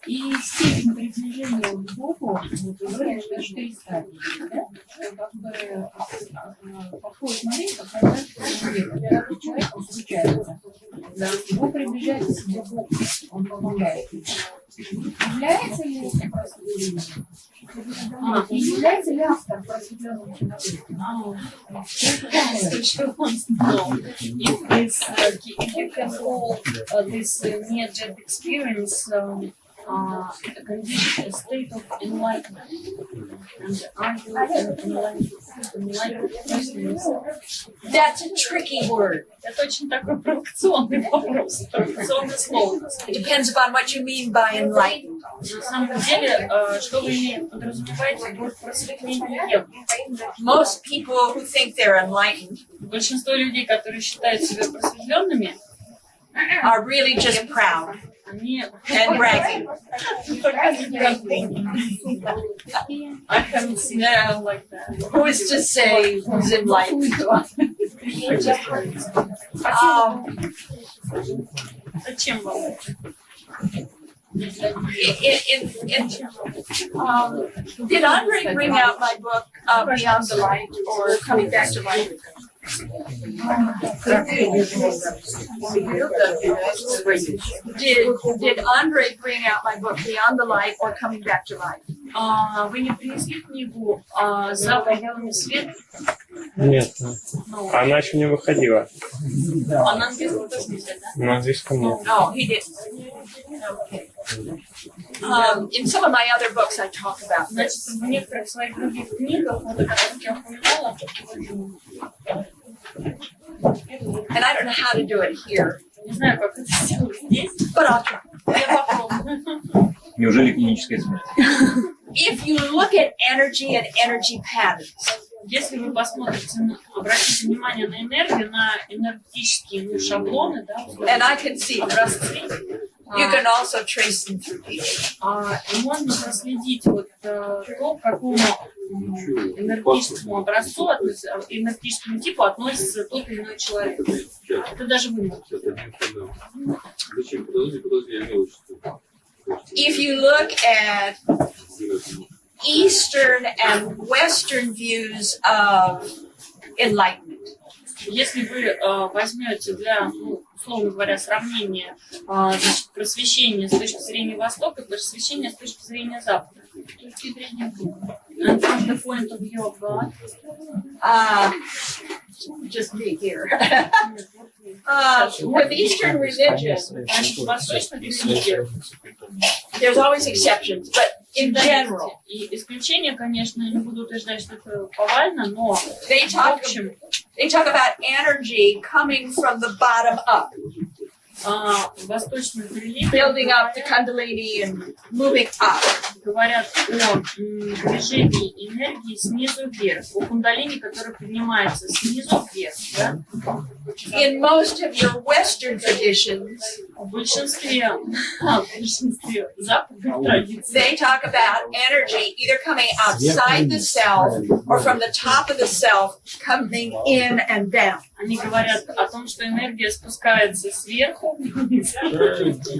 И степень приближения к Богу, вот, вы говорили, что 4 стадии, да? Что как бы подходит момент, когда человек случается. Да. Его приближает к себе Бог, он помогает. Является ли это просветлением? И является ли автор просветленным человеком? If you can call this near-death experience a condition, a state of enlightenment, and are you an enlightened person yourself? That's a tricky word. Это очень такой провокационный вопрос, провокационное слово. It depends upon what you mean by enlightened. На самом деле, что вы подразумеваете под просветлением? Most people who think they're enlightened Большинство людей, которые считают себя просветленными, are really just proud они and bragging. I haven't seen anyone like that. Who is to say who's enlightened? Зачем вам это? Did Andre bring out my book, Beyond the Light, or Coming Back to Light? Did Andre bring out my book, Beyond the Light, or Coming Back to Light? Вы не принесли книгу «За пределами света»? Нет, она еще не выходила. А на английском тоже нельзя, да? На английском нет. No, he didn't. Okay. In some of my other books, I talk about Значит, this. в некоторых своих других книгах, вот о которых я упоминала, And I don't know how to do it here, не знаю, как это сделать здесь, but I'll try. я попробую. Неужели клиническая смерть? If you look at energy and energy patterns, Если вы посмотрите, обратите внимание на энергию, на энергетические шаблоны, да, and I can see them, образцы, you can also trace them through people. и можно проследить вот то, к какому энергетическому образцу, энергетическому типу относится тот или иной человек. Это даже вы можете. If you look at Eastern and Western views of enlightenment, Если вы возьмете для, условно говоря, сравнения значит, просвещения с точки зрения Востока и просвещения с точки зрения Запада, с точки зрения Бога, and from the point of view of God, just me here. With Eastern religion, значит, в восточных религиях, there's always exceptions, but in general, и исключения, конечно, не буду утверждать, что это повально, но they в talk общем, about energy coming from the bottom up, в восточных религиях building up the Kundalini and moving up. говорят о движении энергии снизу вверх, о кундалини, который поднимается снизу вверх. Да? In most of your Western traditions, В большинстве западных традиций they talk about energy either coming outside the self or from the top of the self coming in and down. они говорят о том, что энергия спускается сверху вниз.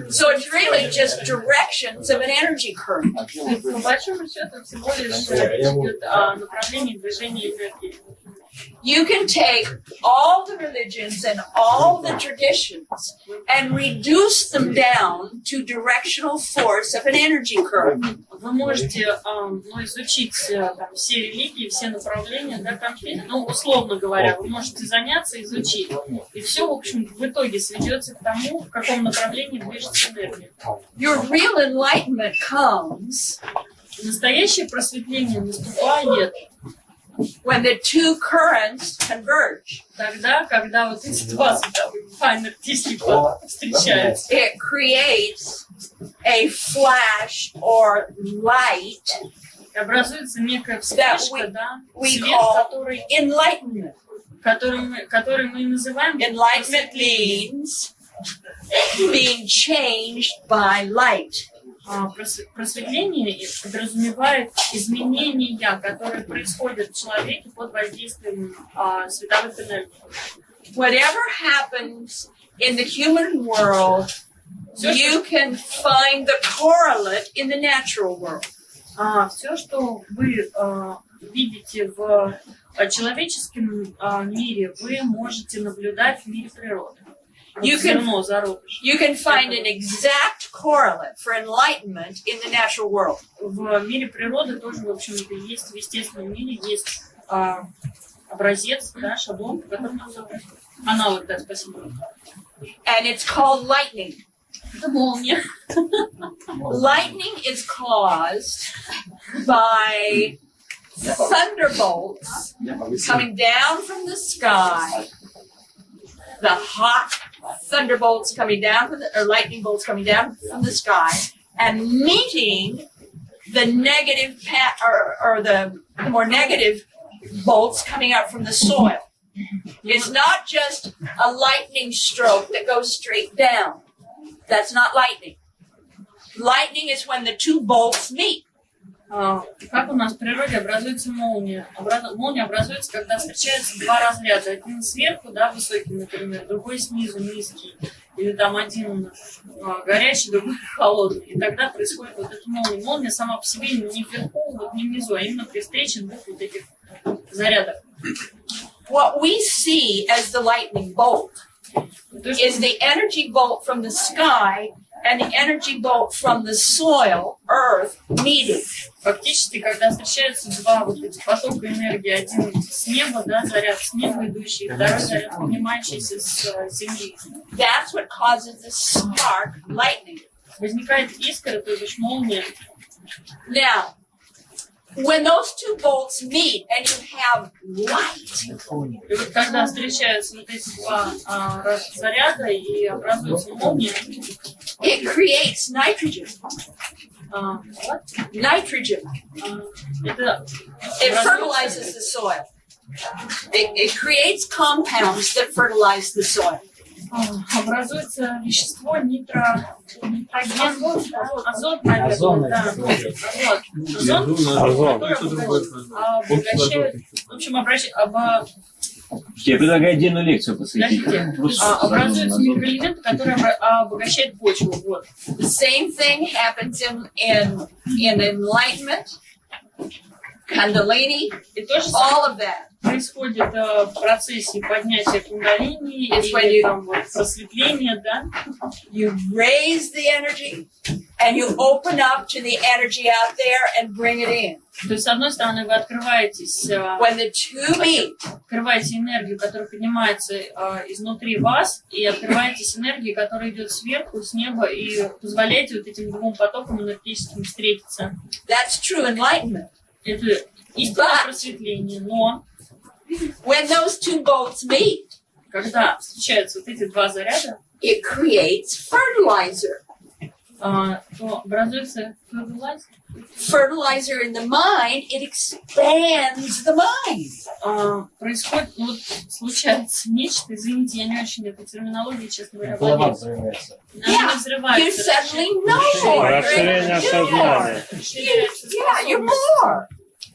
So it's really just directions of an energy current. По большому счету всего лишь идет о направлении движения энергии. You can take all the religions and all the traditions and reduce them down to directional force of an energy current. Вы можете изучить там, все религии, все направления, да, конкретно, условно говоря, вы можете заняться, изучить. И все, в общем, в итоге сведется к тому, в каком направлении движется энергия. Your real enlightenment comes Настоящее просветление наступает when the two currents converge. тогда, когда вот эти два энергетических встречаются. It creates a flash or light Образуется некая вспышка, да, we свет, call enlightenment. который мы называем Enlightenment means being changed by light. Просветление подразумевает изменения, которые происходят в человеке под воздействием световых энергий. Whatever happens in the human world you can find the correlate in the natural world. Все, что вы видите в человеческом мире, вы можете наблюдать в мире природы. You can find an exact correlate for enlightenment in the natural world. В мире природы тоже, в общем-то, есть, в естественном мире есть образец, да, шаблон, по которому аналог, да, спасибо. And it's called lightning. Это молния. Lightning is caused by thunderbolts coming down from the sky. The hot thunderbolts coming down from or lightning bolts coming down from the sky and meeting the negative or the more negative bolts coming out from the soil. It's not just a lightning stroke that goes straight down. That's not lightning. Lightning is when the two bolts meet. Как у нас в природе образуется молния? Молния образуется, когда встречаются два разряда. Один сверху, да, высокий, например, другой снизу, низкий. Или там один горячий, другой холодный. И тогда происходит вот эта молния. Молния сама по себе не вверху, вот не внизу, а именно при встрече двух вот этих зарядов. What we see as the lightning bolt is the energy bolt from the sky and the energy bolt from the soil, earth, meeting. Фактически, когда встречаются два вот эти потока энергии, один с неба, да, заряд с неба идущий, второй заряд поднимающийся с земли. That's what causes the spark, lightning. Возникает искра, то есть молния. Now, when those two bolts meet and you have light, И вот когда встречаются вот эти два заряда и образуется молния, it creates nitrogen. Nitrogen. It fertilizes the soil. It creates compounds that fertilize the soil. Образуется вещество азот, наверное, да. Азот, который обогащает, в общем, Я предлагаю отдельную лекцию посвятить. Образуются микроэлементы, которые обогащают почву. Вот. The same thing happens in enlightenment, Kundalini, all of that. Происходит в процессе поднятия кундалини или там вот просветления, да? You raise the energy and you open up to the energy out there and bring it in. То есть, с одной стороны, вы открываетесь, When the two meet, открываете энергию, которая поднимается изнутри вас, и открываетесь энергией, которая идет сверху, с неба, и позволяете вот этим двум потокам энергетическим встретиться. That's true enlightenment. Это истинное просветление, но when those two bolts meet, когда встречаются вот эти два заряда, it creates fertilizer. То образуется fertilizer in the mind, it expands the mind. Происходит, ну, вот, случается нечто, извините, я не очень этой терминологии, честно говоря, Голова владею. взрывается. You suddenly know more. Расширение сознания. Yeah, you're more.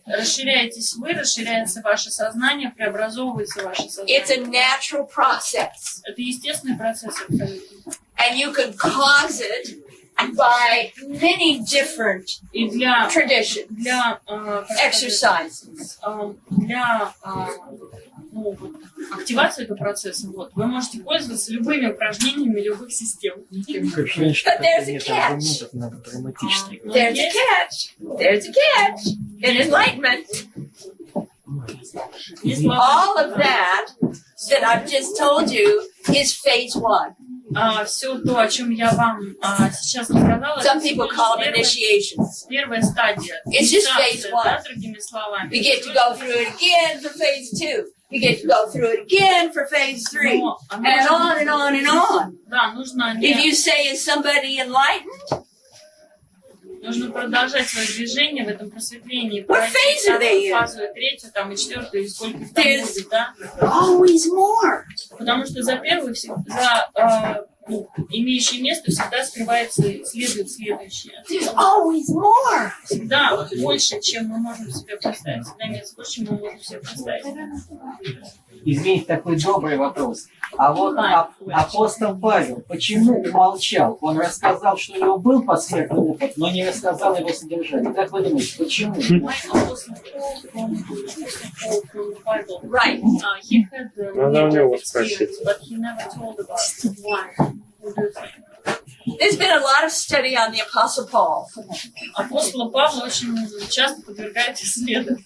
Расширяетесь вы, расширяется ваше сознание, преобразовывается ваше сознание. It's a natural process. Это естественный процесс абсолютно. And you can cause it by many different traditions, exercises. Для активации этого процесса вы можете пользоваться любыми упражнениями любых систем. But there's a catch. There's a catch. There's a catch. In enlightenment, all of that I've just told you is phase one. Все то, о чем я вам сейчас рассказала, Some people call it initiations. Первая стадия. It's just phase one. Да, другими словами. You get to go through it again for phase two. You get to go through it again for phase three. And on and on and on. Да, нужно If you say, is somebody enlightened? Нужно продолжать свое движение в этом просветлении. What phase are they in? Фазу, третью, там, и четвертую, и сколько их там будет, да? Always more. Потому что за первую, имеющее место всегда скрывается и следует следующее. There's always more. Всегда больше, чем мы можем себе представить. Всегда имеется больше, чем мы можем себе представить. Извините, такой добрый вопрос. А вот апостол Павел почему умолчал? Он рассказал, что у него был посмертный опыт, но не рассказал его содержание. Как вы думаете, почему? Right. He had Надо у него спросить. but he never told about why. There's been a lot of study on the Apostle Paul. Апостола Павла очень часто подвергают исследованию.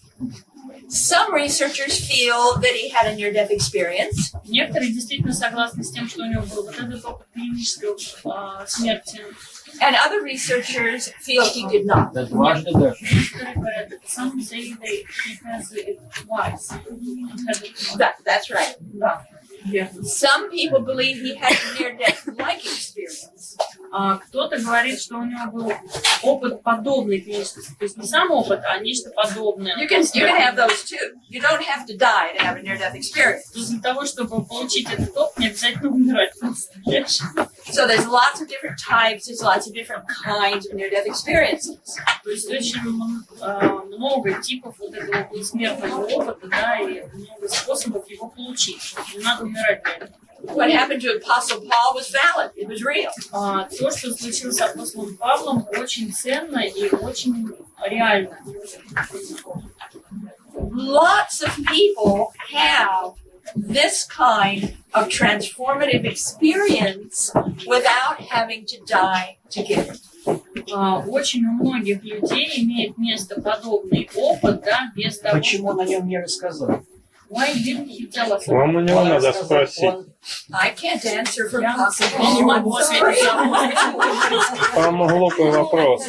Some researchers feel that he had a near-death experience. Некоторые действительно согласны с тем, что у него был вот этот опыт клинической смерти. And other researchers feel he did not. Да дважды даже. Некоторые говорят, some say they he has it twice. That's right. Да. Some people believe he had a near-death-like experience. Кто-то говорит, что у него был опыт подобный клинический, то есть не сам опыт, а нечто подобное. You can have those too. You don't have to die to have a near-death experience. То есть для того, чтобы получить этот опыт, не обязательно умирать. So there's lots of different types. There's lots of different kinds of near-death experiences. То есть очень много типов вот этого смертного опыта, да, и много способов его получить. Не надо умирать для этого. What happened to Apostle Paul was valid. It was real. То, что случилось с апостолом Павлом, очень ценно и очень реально. Lots of people have this kind of transformative experience without having to die to get it. Очень у многих людей имеет место подобный опыт, да, без того, Почему он о нем не рассказал? Why didn't he tell us? Вам у него надо спросить. I can't answer for Я Apostle не могу Paul. ответить. По-моему, глупый вопрос.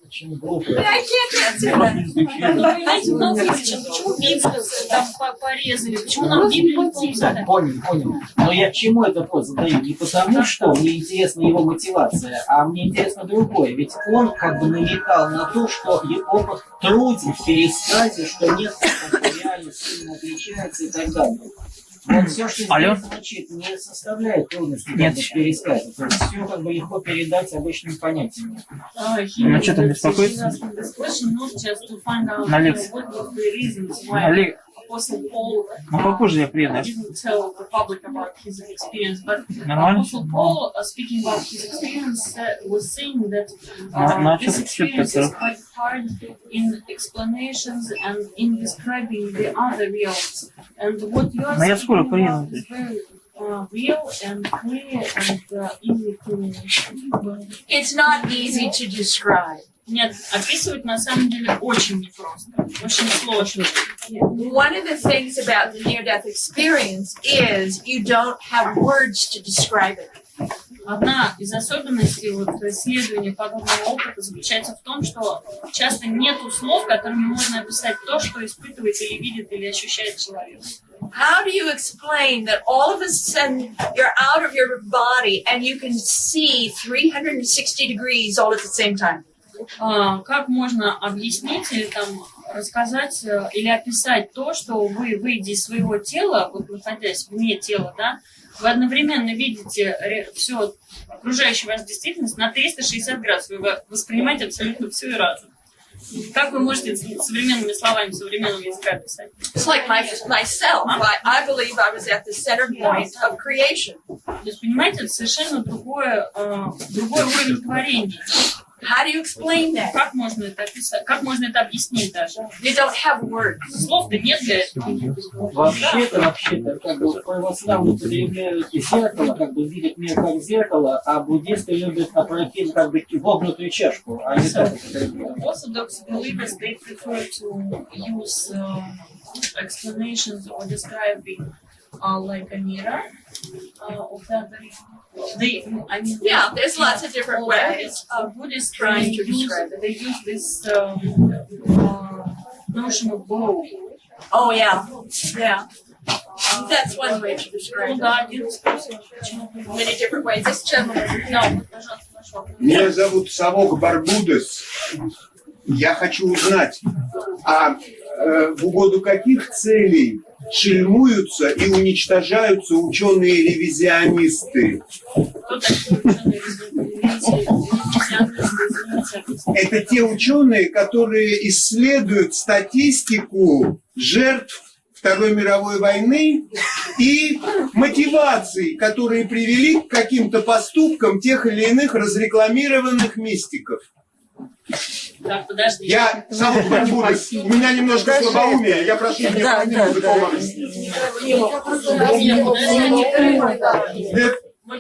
Очень глупо. I can't answer that. Ну, понимаете, много причин. Почему Библию там порезали? Почему нам Библию не помогают? Понял. Но я к чему этот вопрос задаю? Не потому, что мне интересна его мотивация, а мне интересно другое. Ведь он как бы намекал на то, что опыт труден в пересказе, что нет реально сильно отличается и так далее. Вот все, что здесь звучит, не составляет трудности в пересказе. То есть все как бы легко передать обычным понятиям. Ну что там беспокоится? Олег, ну попозже я приеду. Нормально? Ну а что ты Ну я скоро приеду. It's not easy to describe. Нет, описывать на самом деле очень непросто, очень сложно. One of the things about the near-death experience is you don't have words to describe it. Одна из особенностей исследования подобного опыта заключается в том, что часто нет слов, которыми можно описать то, что испытывает или видит или ощущает человек. How do you explain that all of a sudden you're out of your body and you can see 360 degrees all at the same time? Как можно объяснить или там рассказать или описать то, что вы, выйдя из своего тела, вот находясь вне тела, да, вы одновременно видите все окружающую вас действительность на 360 градусов, вы воспринимаете абсолютно все и разом. Как вы можете современными словами, современного языка описать? It's like myself. I believe I was at the center point of creation. То есть, понимаете, это совершенно другой уровень творения. How do you explain that? Как можно это описать? Как можно это объяснить даже? You don't have words. Слов-то нет для этого. Вообще-то, как бы православные употребляют зеркало, как бы видят мир как зеркало, а буддисты любят опрокинуть как бы вогнутую чашку, а не так. Orthodox believers, they prefer to use explanations or describing like a mirror of that. Yeah, there's lots of different ways of Buddhists trying to describe it. They use this notion of bow. Oh yeah. That's one way to describe it. Many different ways. This gentleman. No. Меня зовут Совок Барбудес. Я хочу узнать, в угоду каких целей шельмуются и уничтожаются ученые-ревизионисты. Это те ученые, которые исследуют статистику жертв Второй мировой войны и мотиваций, которые привели к каким-то поступкам тех или иных разрекламированных мистиков. Так, подожди. Я сам у меня немножко слабоумие, я прошу меня Мы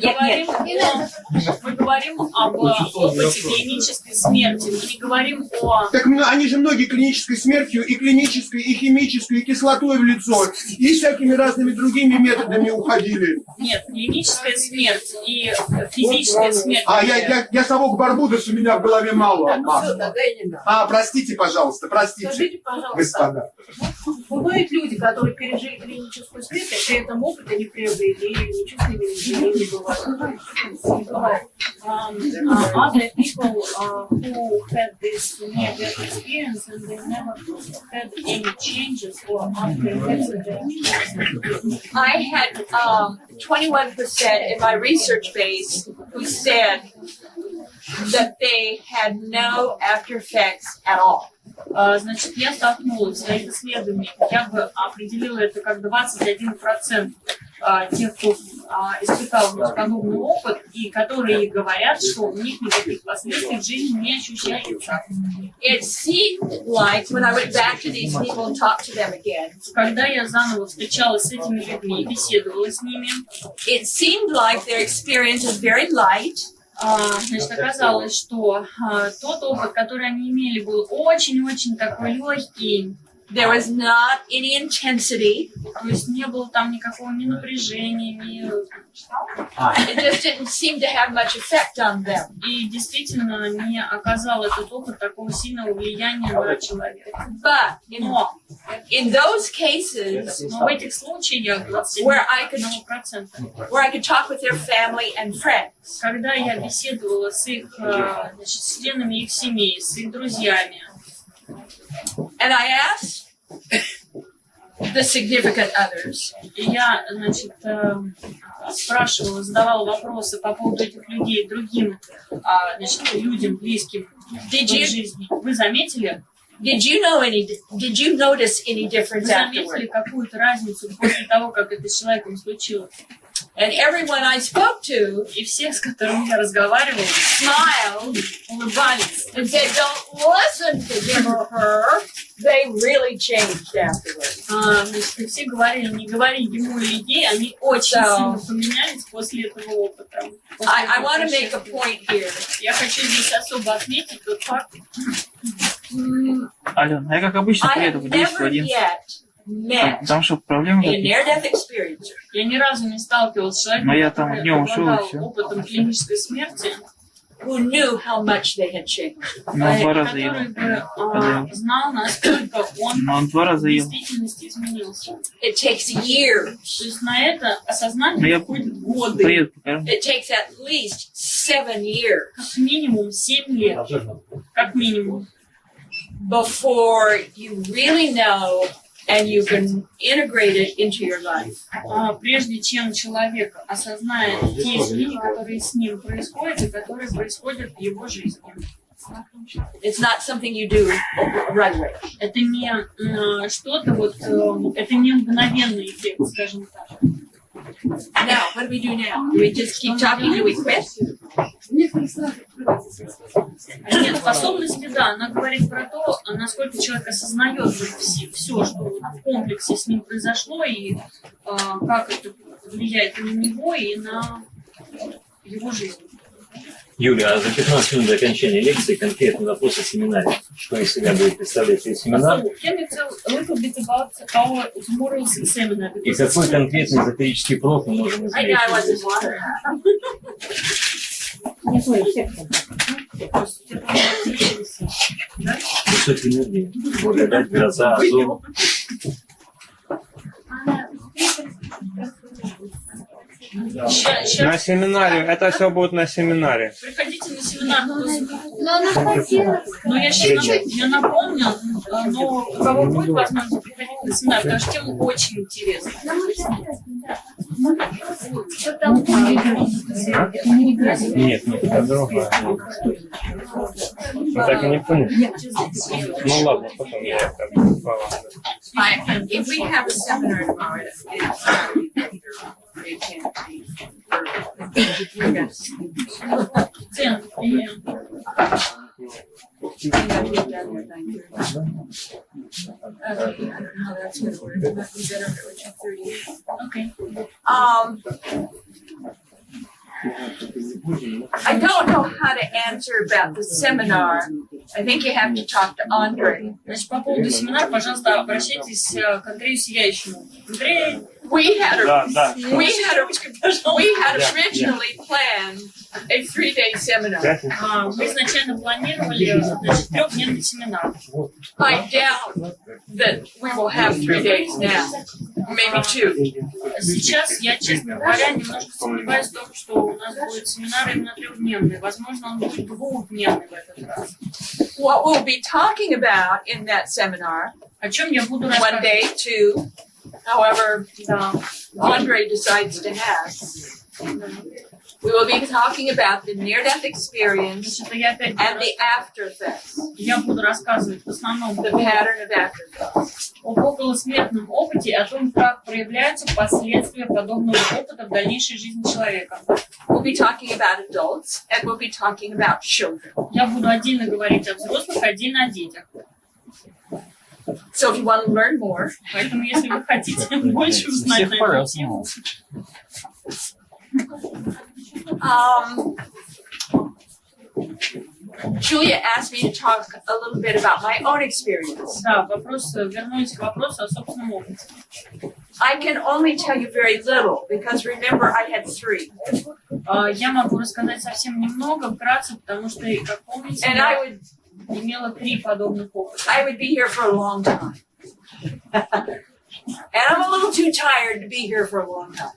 говорим об опыте клинической смерти, мы не говорим о... Так они же многие клинической смертью, и клинической, и химической, и кислотой в лицо, и всякими разными другими методами уходили. Нет, клиническая смерть и физическая смерть... Я совок Барбудос, у меня в голове мало. Простите, пожалуйста, простите. Скажите, пожалуйста, господа. Бывают люди, которые пережили клиническую смерть, а при этом опыта не приобрели, ничего с ними не бывает. Other people who had this near-death experience and they never had any changes or after I had 21% in my research base who said that they had no after effects at all. Значит, я столкнулась в своих исследованиях, я бы определила это как 21% тех, кто испытал подобный опыт, и которые говорят, что у них никаких последствий в жизни не ощущается. It seemed like when I went back to these people and talked to them again, когда я заново встречалась с этими людьми, беседовала с ними, it seemed like their experience was very light. Значит, оказалось, что тот опыт, который они имели, был очень-очень такой легкий. There was not any intensity. То есть не было там никакого ни напряжения, ни... It just didn't seem to have much effect on them. И действительно не оказал этот опыт такого сильного влияния на человека. But in those cases, но в этих случаях, where I could talk with their family and friends, когда я беседовала с их, значит, с членами их семей, с их друзьями, and I asked the significant others. И я, значит, спрашивала, задавала вопросы по поводу этих людей другим, значит, людям близким в жизни. Вы заметили? Did you notice any difference Вы заметили afterward? какую-то разницу после того, как это с человеком случилось? And everyone I spoke to, и все, с которыми я разговаривала, smiled, улыбались, and said, "Don't listen to him or her. They really changed afterwards." Значит, все говорили, не говори ему или ей, они очень сильно поменялись после этого опыта. I want to make a point here. Я хочу здесь особо отметить тот факт. Алена, я как обычно приеду в 10 в 11. Потому что проблемы Я ни разу не сталкивалась с человеком, который обладал опытом клинической смерти, который бы знал, насколько он в действительности изменился. It takes years. То есть на это осознание уходит годы. It takes at least 7 years. Как минимум 7 лет. Как минимум. Before you really know and you can integrate it into your life. Прежде чем человек осознает те изменения, которые с ним происходят и которые происходят в его жизни. It's not something you do right away. Это не что-то вот, это не мгновенный эффект, скажем так. Now, what do we do now? Do we just keep talking? Do we quit? Нет, способности, да, она говорит про то, насколько человек осознает все, что в комплексе с ним произошло, и как это влияет и на него, и на его жизнь. Юля, а за 15 минут до окончания лекции конкретный вопрос о семинаре. Что из себя будет представлять этот семинар? И какой конкретный эзотерический проф мы можем извлечь? Высокие энергии. Благодать, гроза, озон. На семинаре. Это все будет на семинаре. Приходите на семинар. Но я сейчас напомню, но у кого будет возможность, приходите на семинар, потому что тема очень интересная. Нет, это другое. Вы так и не поняли? Ну ладно, потом я это баланс. If we have a seminar tomorrow, it's I don't know how to answer about the seminar. I think you have to talk to Andre. Значит, по поводу семинара, пожалуйста, обращайтесь к Андрею Сияющему. Андрей, We had originally planned a 3-day seminar. мы изначально планировали, значит, 3-дневный семинар. I doubt that we will have 3 days now, maybe 2. Сейчас я, честно говоря, немножко сомневаюсь в том, что у нас будет семинар именно 3-дневный. Возможно, он будет 2-дневный в этот раз. What we'll be talking about in that seminar, О чем я буду 1 рассказывать? day, 2, however Andre decides to have. We will be talking about the near-death experience and the after-effects, Я буду рассказывать в основном the pattern of after-effects. об околосмертном опыте и о том, как проявляются последствия подобного опыта в дальнейшей жизни человека. We'll be talking about adults and we'll be talking about children. Я буду отдельно говорить о взрослых, отдельно о детях. So if you want to learn more, Поэтому, если вы хотите больше узнать на эту тему, Julia asked me to talk a little bit about my own experience. да, вернусь к вопросу о собственном опыте. I can only tell you very little because remember I had 3. Я могу рассказать совсем немного, вкратце, потому что, как помните, And я имела 3 подобных опыта. I would be here for a long time. And I'm a little too tired to be here for a long time.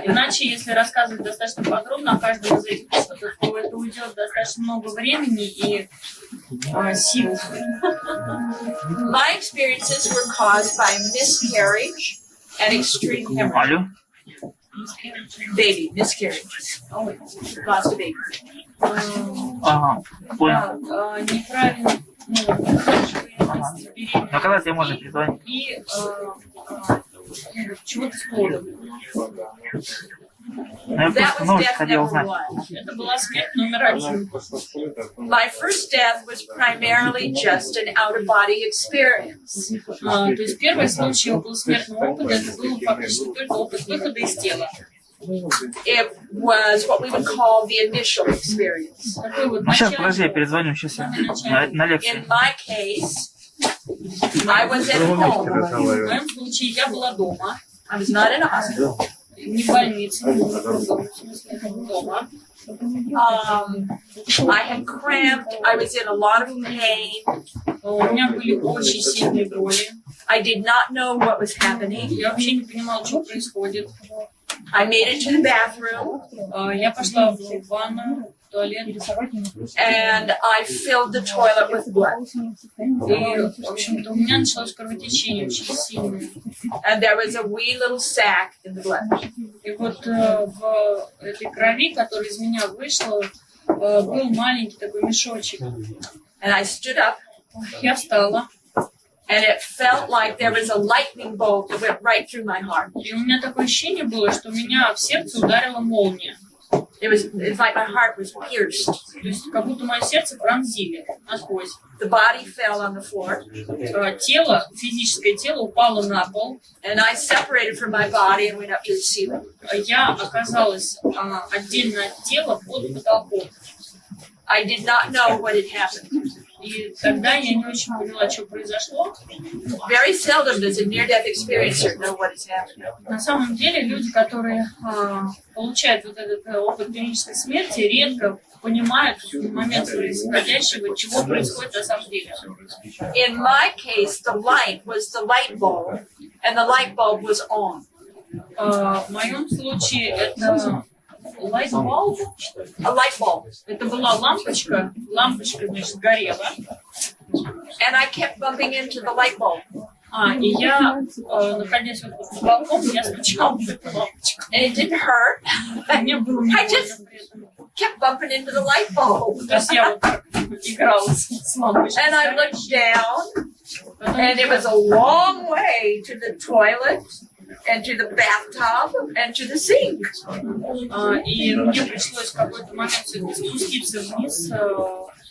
Иначе, если рассказывать достаточно подробно о каждом из этих опытов, то это уйдет достаточно много времени и сил. My experiences were caused by miscarriage and extreme hemorrhage. Алло? Baby, miscarriage. Lost a baby. Ага, понял. Неправильно. Ну когда тебе можно перезвонить? И чего-то с плодом. Ну я просто новость хотел узнать. Это была смерть номер 1. My first death was primarily just an out-of-body experience. То есть первый случай околосмертного опыта это был фактически только опыт выхода из тела. It was what we would call the initial experience. Ну сейчас, подожди, я перезвоню сейчас на лекции. In my case, I was at home. В моем случае я была дома. I was not in a hospital. Не в больнице, в смысле дома. I had cramped. I was in a lot of pain. У меня были очень сильные боли. I did not know what was happening. Я вообще не понимала, что происходит. I made it to the bathroom. Я пошла в ванную, в туалет. And I filled the toilet with blood. И, в общем-то, у меня началось кровотечение очень сильное. And there was a wee little sac in the blood. И вот в этой крови, которая из меня вышла, был маленький такой мешочек. And I stood up. Я встала. And it felt like there was a lightning bolt that went right through my heart. И у меня такое ощущение было, что меня в сердце ударила молния. It's like my heart was pierced. То есть как будто мое сердце пронзили насквозь. The body fell on the floor. Тело, физическое тело упало на пол. And I separated from my body and went up to the ceiling. Я оказалась отдельно от тела под потолком. I did not know what had happened. И тогда я не очень поняла, что произошло. Very seldom does a near-death experiencer know what is happening. На самом деле люди, которые получают вот этот опыт клинической смерти, редко понимают в момент происходящего, чего происходит на самом деле. In my case, the light was the light bulb, and the light bulb was on. В моем случае это light bulb? A light bulb. Это была лампочка, значит, горела. And I kept bumping into the light bulb. И я, находясь вот под балконом, я стучала в эту лампочку. And it didn't hurt. Мне было не I больно just при этом. kept bumping into the light bulb. То есть я вот так играла с лампочкой. And I looked down, and it was a long way to the toilet, and to the bathtub, and to the sink. И мне пришлось в какой-то момент все-таки спуститься вниз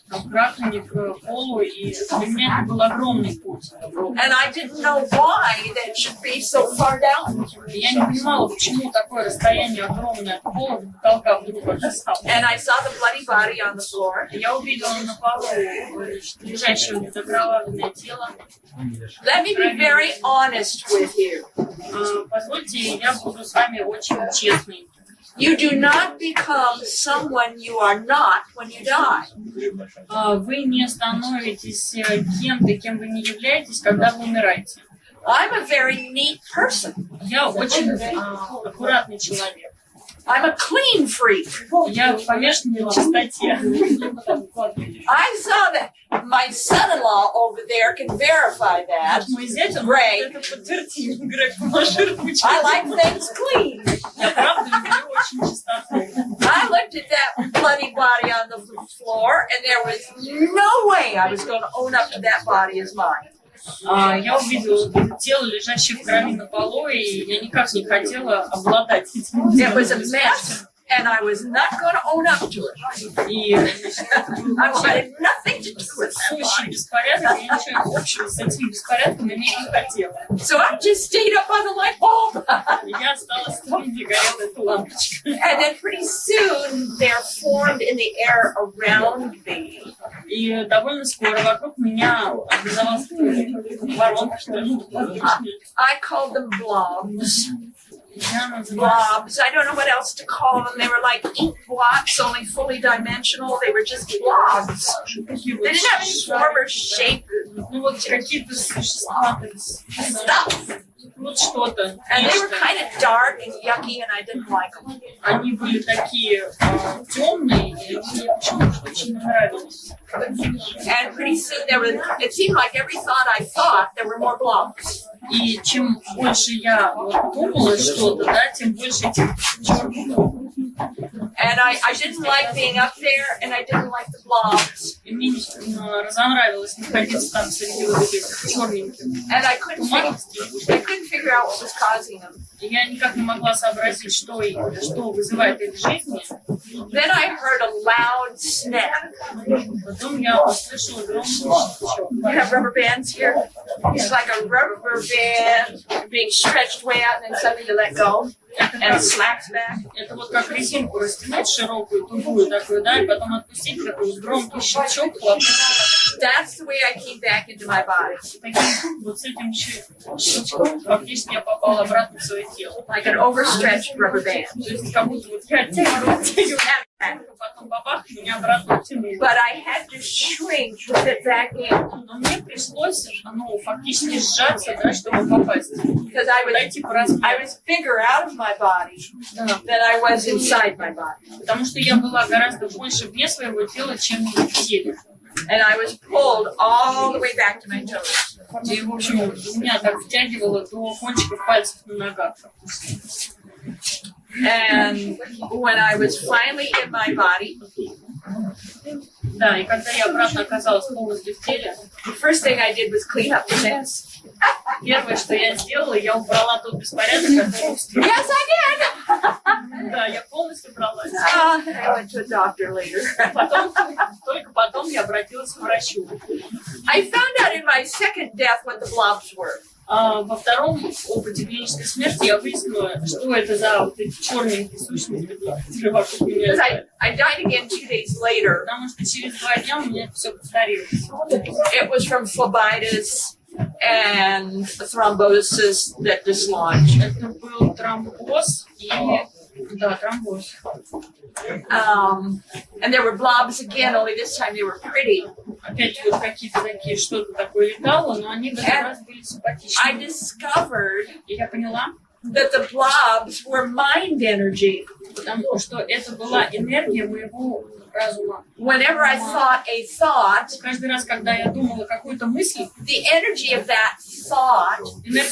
к раковине, к полу, и для меня это был огромный путь. And I didn't know why that should be so far down. Я не понимала, почему такое расстояние огромное от пола до потолка вдруг оказалось. And I saw the bloody body on the floor. Я увидела на полу лежащее окровавленное тело. Let me be very honest with you. Позвольте, я буду с вами очень честной. You do not become someone you are not when you die. Вы не становитесь кем-то, кем вы не являетесь, когда вы умираете. I'm a very neat person. Я очень аккуратный человек. I'm a clean freak. Я помешана на чистоте. I saw that my son-in-law over there can verify that. Мой зять, он Greg. это подтвердил. Грег, помаши ручкой. I like things clean. Я правда люблю очень чистоту. I looked at that bloody body on the floor, and there was no way I was going to own up to that body as mine. Я увидела это тело, лежащее в крови на полу, и я никак не хотела обладать этим. It was a mess, and I was not going to own up to it. И I wanted nothing to do with that сущий body. беспорядок, я ничего общего с этим беспорядком иметь не хотела. So I just stayed up on the light bulb. Я осталась там, где горела эта лампочка. And then pretty soon they're formed in the air around me. И довольно скоро вокруг меня образовалась воронка, что ли. I called them blobs. Я называла Blobs. I don't know what else to call them. They were like ink blocks, only fully dimensional. They were just blobs. такие They вот didn't have any form or shape. ну вот какие-то существа, Stuff. вот что-то. And they were kind of dark and yucky, and I didn't like them. Они были такие темные, и мне почему-то очень не нравились. And pretty soon there was, it seemed like every thought I thought, there were more blobs. И чем больше я вот думала что-то, да, тем больше этих черных. And I didn't like being up there, and I didn't like the blobs. И мне разонравилось находиться там среди вот этих черненьких. And I couldn't figure out what was causing them. И я никак не могла сообразить, что вызывает их в жизни. Then I heard a loud snap. Потом я услышала громкий щелчок. You have rubber bands here? It's like a rubber band being stretched way out and then suddenly you let go and slaps back. Это вот как резинку растянуть широкую, тугую такую, да, и потом отпустить, такой вот громкий щелчок. That's the way I came back into my body. Таким вот с этим щелчком фактически я попала обратно в свое тело. Like an overstretched rubber band. То есть как будто вот я оттягиваю, потом бабах, меня обратно втянули. But I had to shrink to fit back in. Но мне пришлось, фактически сжаться, да, чтобы попасть. Because I was bigger out of my body than I was inside my body. Потому что я была гораздо больше вне своего тела, чем в теле. And I was pulled all the way back to my toes. И, в общем, меня так втягивало до кончиков пальцев на ногах. And when I was finally in my body, да, и когда я обратно оказалась полностью в теле, the first thing I did was clean up the mess. Первое, что я сделала, я убрала тот беспорядок, который устроил. Yes, I did! Да, я полностью убралась. I went to a doctor later. Только потом я обратилась к врачу. I found out in my second death what the blobs were. Во втором опыте клинической смерти я выяснила, что это за вот эти черненькие сущности, которые вокруг меня. I died again 2 days later. Потому что через 2 дня у меня это все повторилось. It was from phlebitis and thrombosis that dislodged. Это был тромбоз и... Да, тромбоз. And there were blobs again, only this time they were pretty. Опять вот какие-то такие, что-то такое летало, но они в этот раз были симпатичны. I discovered И я поняла, that the blobs were mind energy. потому что это была энергия моего разума. Whenever I thought a thought, Каждый раз, когда я думала какую-то мысль, the energy of that thought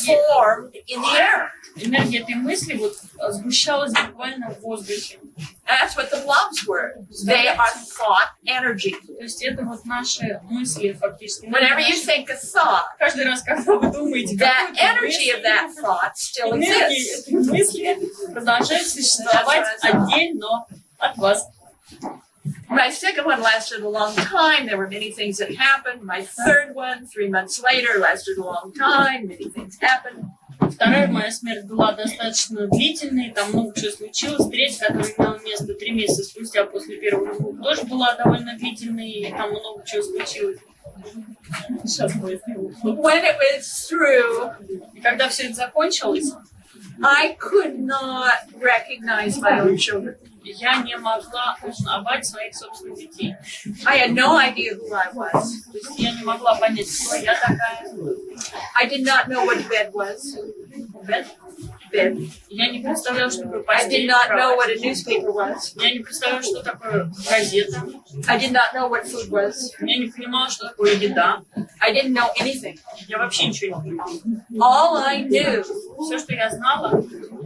formed in the air. энергия этой мысли вот сгущалась буквально в воздухе. That's what the blobs were. They are thought energy. То есть это вот наши мысли фактически. Whenever you think a thought, Каждый раз, когда вы думаете, that energy of that thought still энергия exists. этой мысли продолжает существовать отдельно от вас. My second one lasted a long time. There were many things that happened. My third one, 3 months later, lasted a long time. Many things happened. Вторая моя смерть была достаточно длительной, там много чего случилось. Третья, которая имела место 3 месяца спустя после первого звука, тоже была довольно длительной, и там много чего случилось. When it was through, и когда все это закончилось, I could not recognize my own children. Я не могла узнавать своих собственных детей. I had no idea who I was. То есть я не могла понять, кто я такая. I did not know what bed was. Bed? Bed. Я не представляла, что такое I постель. did not know what a newspaper was. Я не представляла, что такое газета. I did not know what food was. Я не понимала, что такое еда. I didn't know anything. Я вообще ничего не понимала. All I knew Все, что я знала,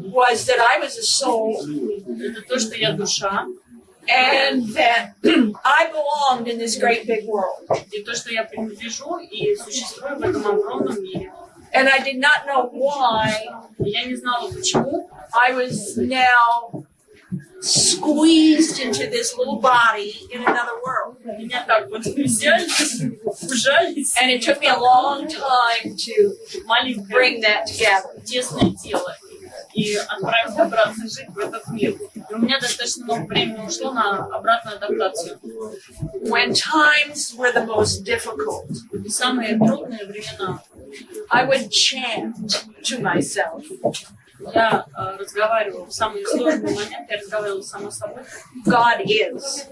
was that I was a soul это то, что я душа, and that I belonged in this great big world. и то, что я принадлежу и существую в этом огромном мире. And I did not know why И я не знала, почему I was now squeezed into this little body in another world. меня так вот взяли, ужались. And it took me a long time to Маленькое, bring that together. тесное тело и отправить обратно жить в этот мир. И у меня достаточно много времени ушло на обратную адаптацию. When times were the most difficult, И самые трудные времена I would chant to myself. я разговаривала в самые сложные моменты, я разговаривала сама с собой, God is.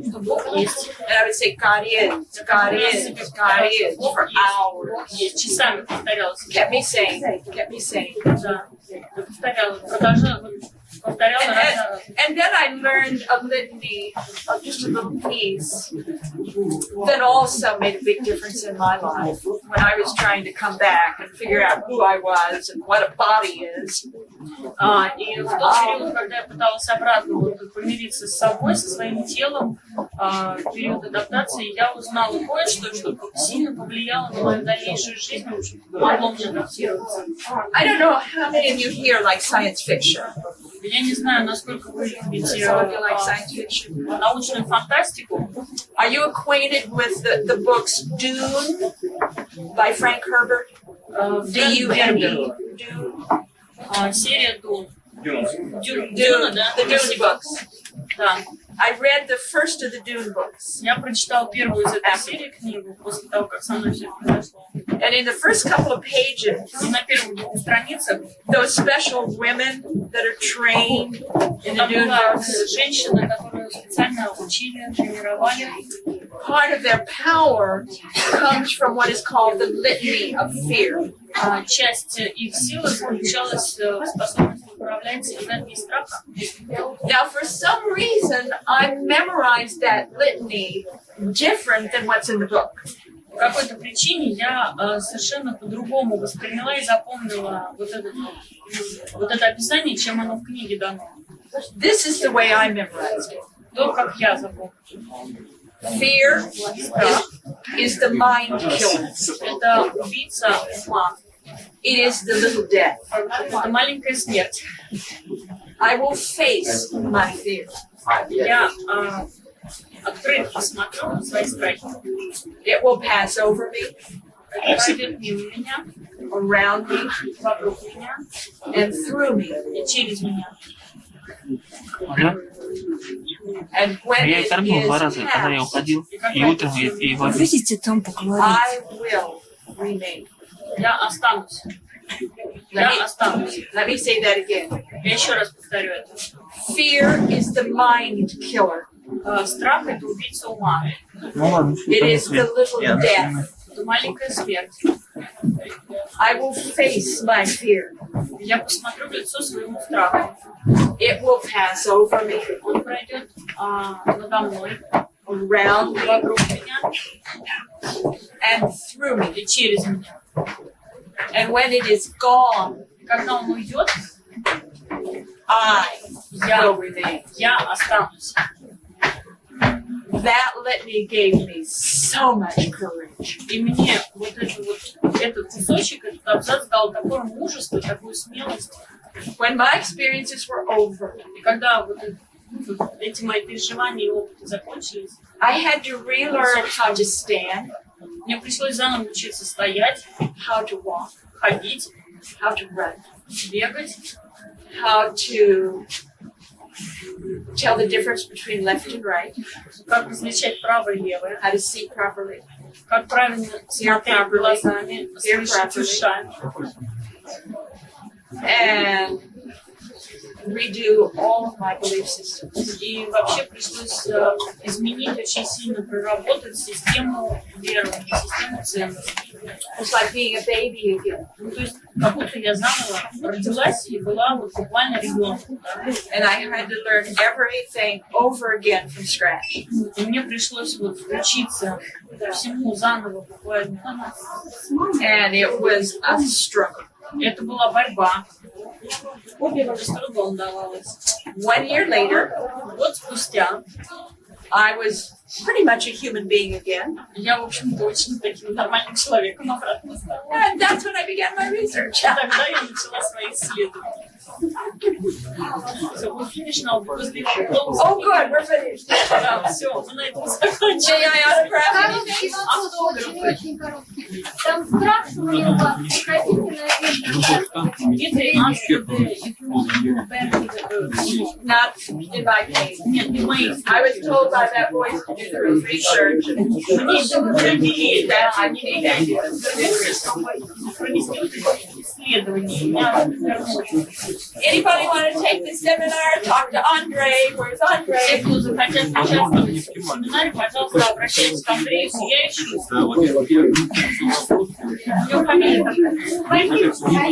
что Бог есть. And I would say, God is, God is, God is, for hours. Есть. Часами повторяла себе. Kept me saying. Да. Я повторяла, продолжала, повторяла раз за раз. And then I learned a litany of just a little piece that also made a big difference in my life when I was trying to come back and figure out who I was and what a body is. И в тот период, когда я пыталась обратно вот, помириться с собой, со своим телом, в период адаптации, я узнала кое-что, что сильно повлияло на мою дальнейшую жизнь, помогло мне адаптироваться. I don't know how many of you here like science fiction. Я не знаю, насколько вы любите Some of you like science fiction. научную фантастику. Are you acquainted with the books Dune by Frank Herbert? D-U-N-E. Dune. Серия Дун. Dune, да? the Dune books. Да. I read the first of the Dune books. Я прочитала первую из этой серии книгу после того, как со мной все произошло. And in the first couple of pages, И на первых 2 страницах those special women that are trained in the там Dune была books, женщина, которую специально учили, тренировали. part of their power comes from what is called the litany of fear. Часть их силы заключалась в способности управлять энергией страха. Now, for some reason, I memorized that litany different than what's in the book. По какой-то причине я совершенно по-другому восприняла и запомнила вот это описание, чем оно в книге дано. This is the way I memorized it. То, как я запомнила. Fear is the mind killer. Это убийца ума. It is the little death. Это маленькая смерть. I will face my fear. Я открыто посмотрю на свои страхи. It will pass over me, Это пройдет мимо меня, around me, вокруг меня and through me. и через меня. And when Я it кормил 2 is раза, когда я past, уходил, и утром, и в обед. Видите, там поговорить. I will remain. Я останусь. Я останусь. Let me say that again. Я еще раз повторю это. Fear is the mind killer. Страх — это убийца ума. Ну ладно, It is the little death. маленькая смерть. I will face my fear. Я посмотрю в лицо своему страху. It will pass over me, Он пройдет надо мной, around me, вокруг меня and through me. и через меня. And when it is gone, И когда он уйдет, I will remain. я останусь. That litany gave me so much courage. И мне этот кусочек, этот абзац дал такое мужество, такую смелость. When my experiences were over, И когда эти мои переживания и опыты закончились, I had to relearn how to stand, мне пришлось заново учиться стоять, how to walk, ходить, how to run, бегать, how to tell the difference between left and right, как различать правое и левое, how to see properly, как правильно смотреть глазами, слышать ушами. and redo all of my belief systems. И вообще пришлось изменить, очень сильно проработать систему верования, систему ценностей. It's like being a baby again. Ну, то есть, как будто я заново родилась и была буквально ребенком. Да? And I had to learn everything over again from scratch. И мне пришлось учиться всему заново буквально. And it was a struggle. Это была борьба. С трудом давалось. 1 year later, Год спустя I was pretty much a human being again. я, в общем-то, очень таким нормальным человеком обратно стала. And that's when I began my research. И тогда я начала свои исследования. So we finished now because we were close. Oh, good, we're finished. Да, все, мы на этом May закончили. I autograph Короткий anything? вопрос, очень короткий. Там спрашивали вас, хотите, наверное, If they ask you if you want to Not in my case. Нет, не мои. I was told by that voice to do the research. Мне это говорили, That да, I need that. провести вот эти исследования. Я вернулась. Anybody want to take this seminar? Talk to Andre. Where's Те, Andre? кто захотят участвовать в семинаре, пожалуйста, обращайтесь к Андрею, я ищу. У него фамилия такая.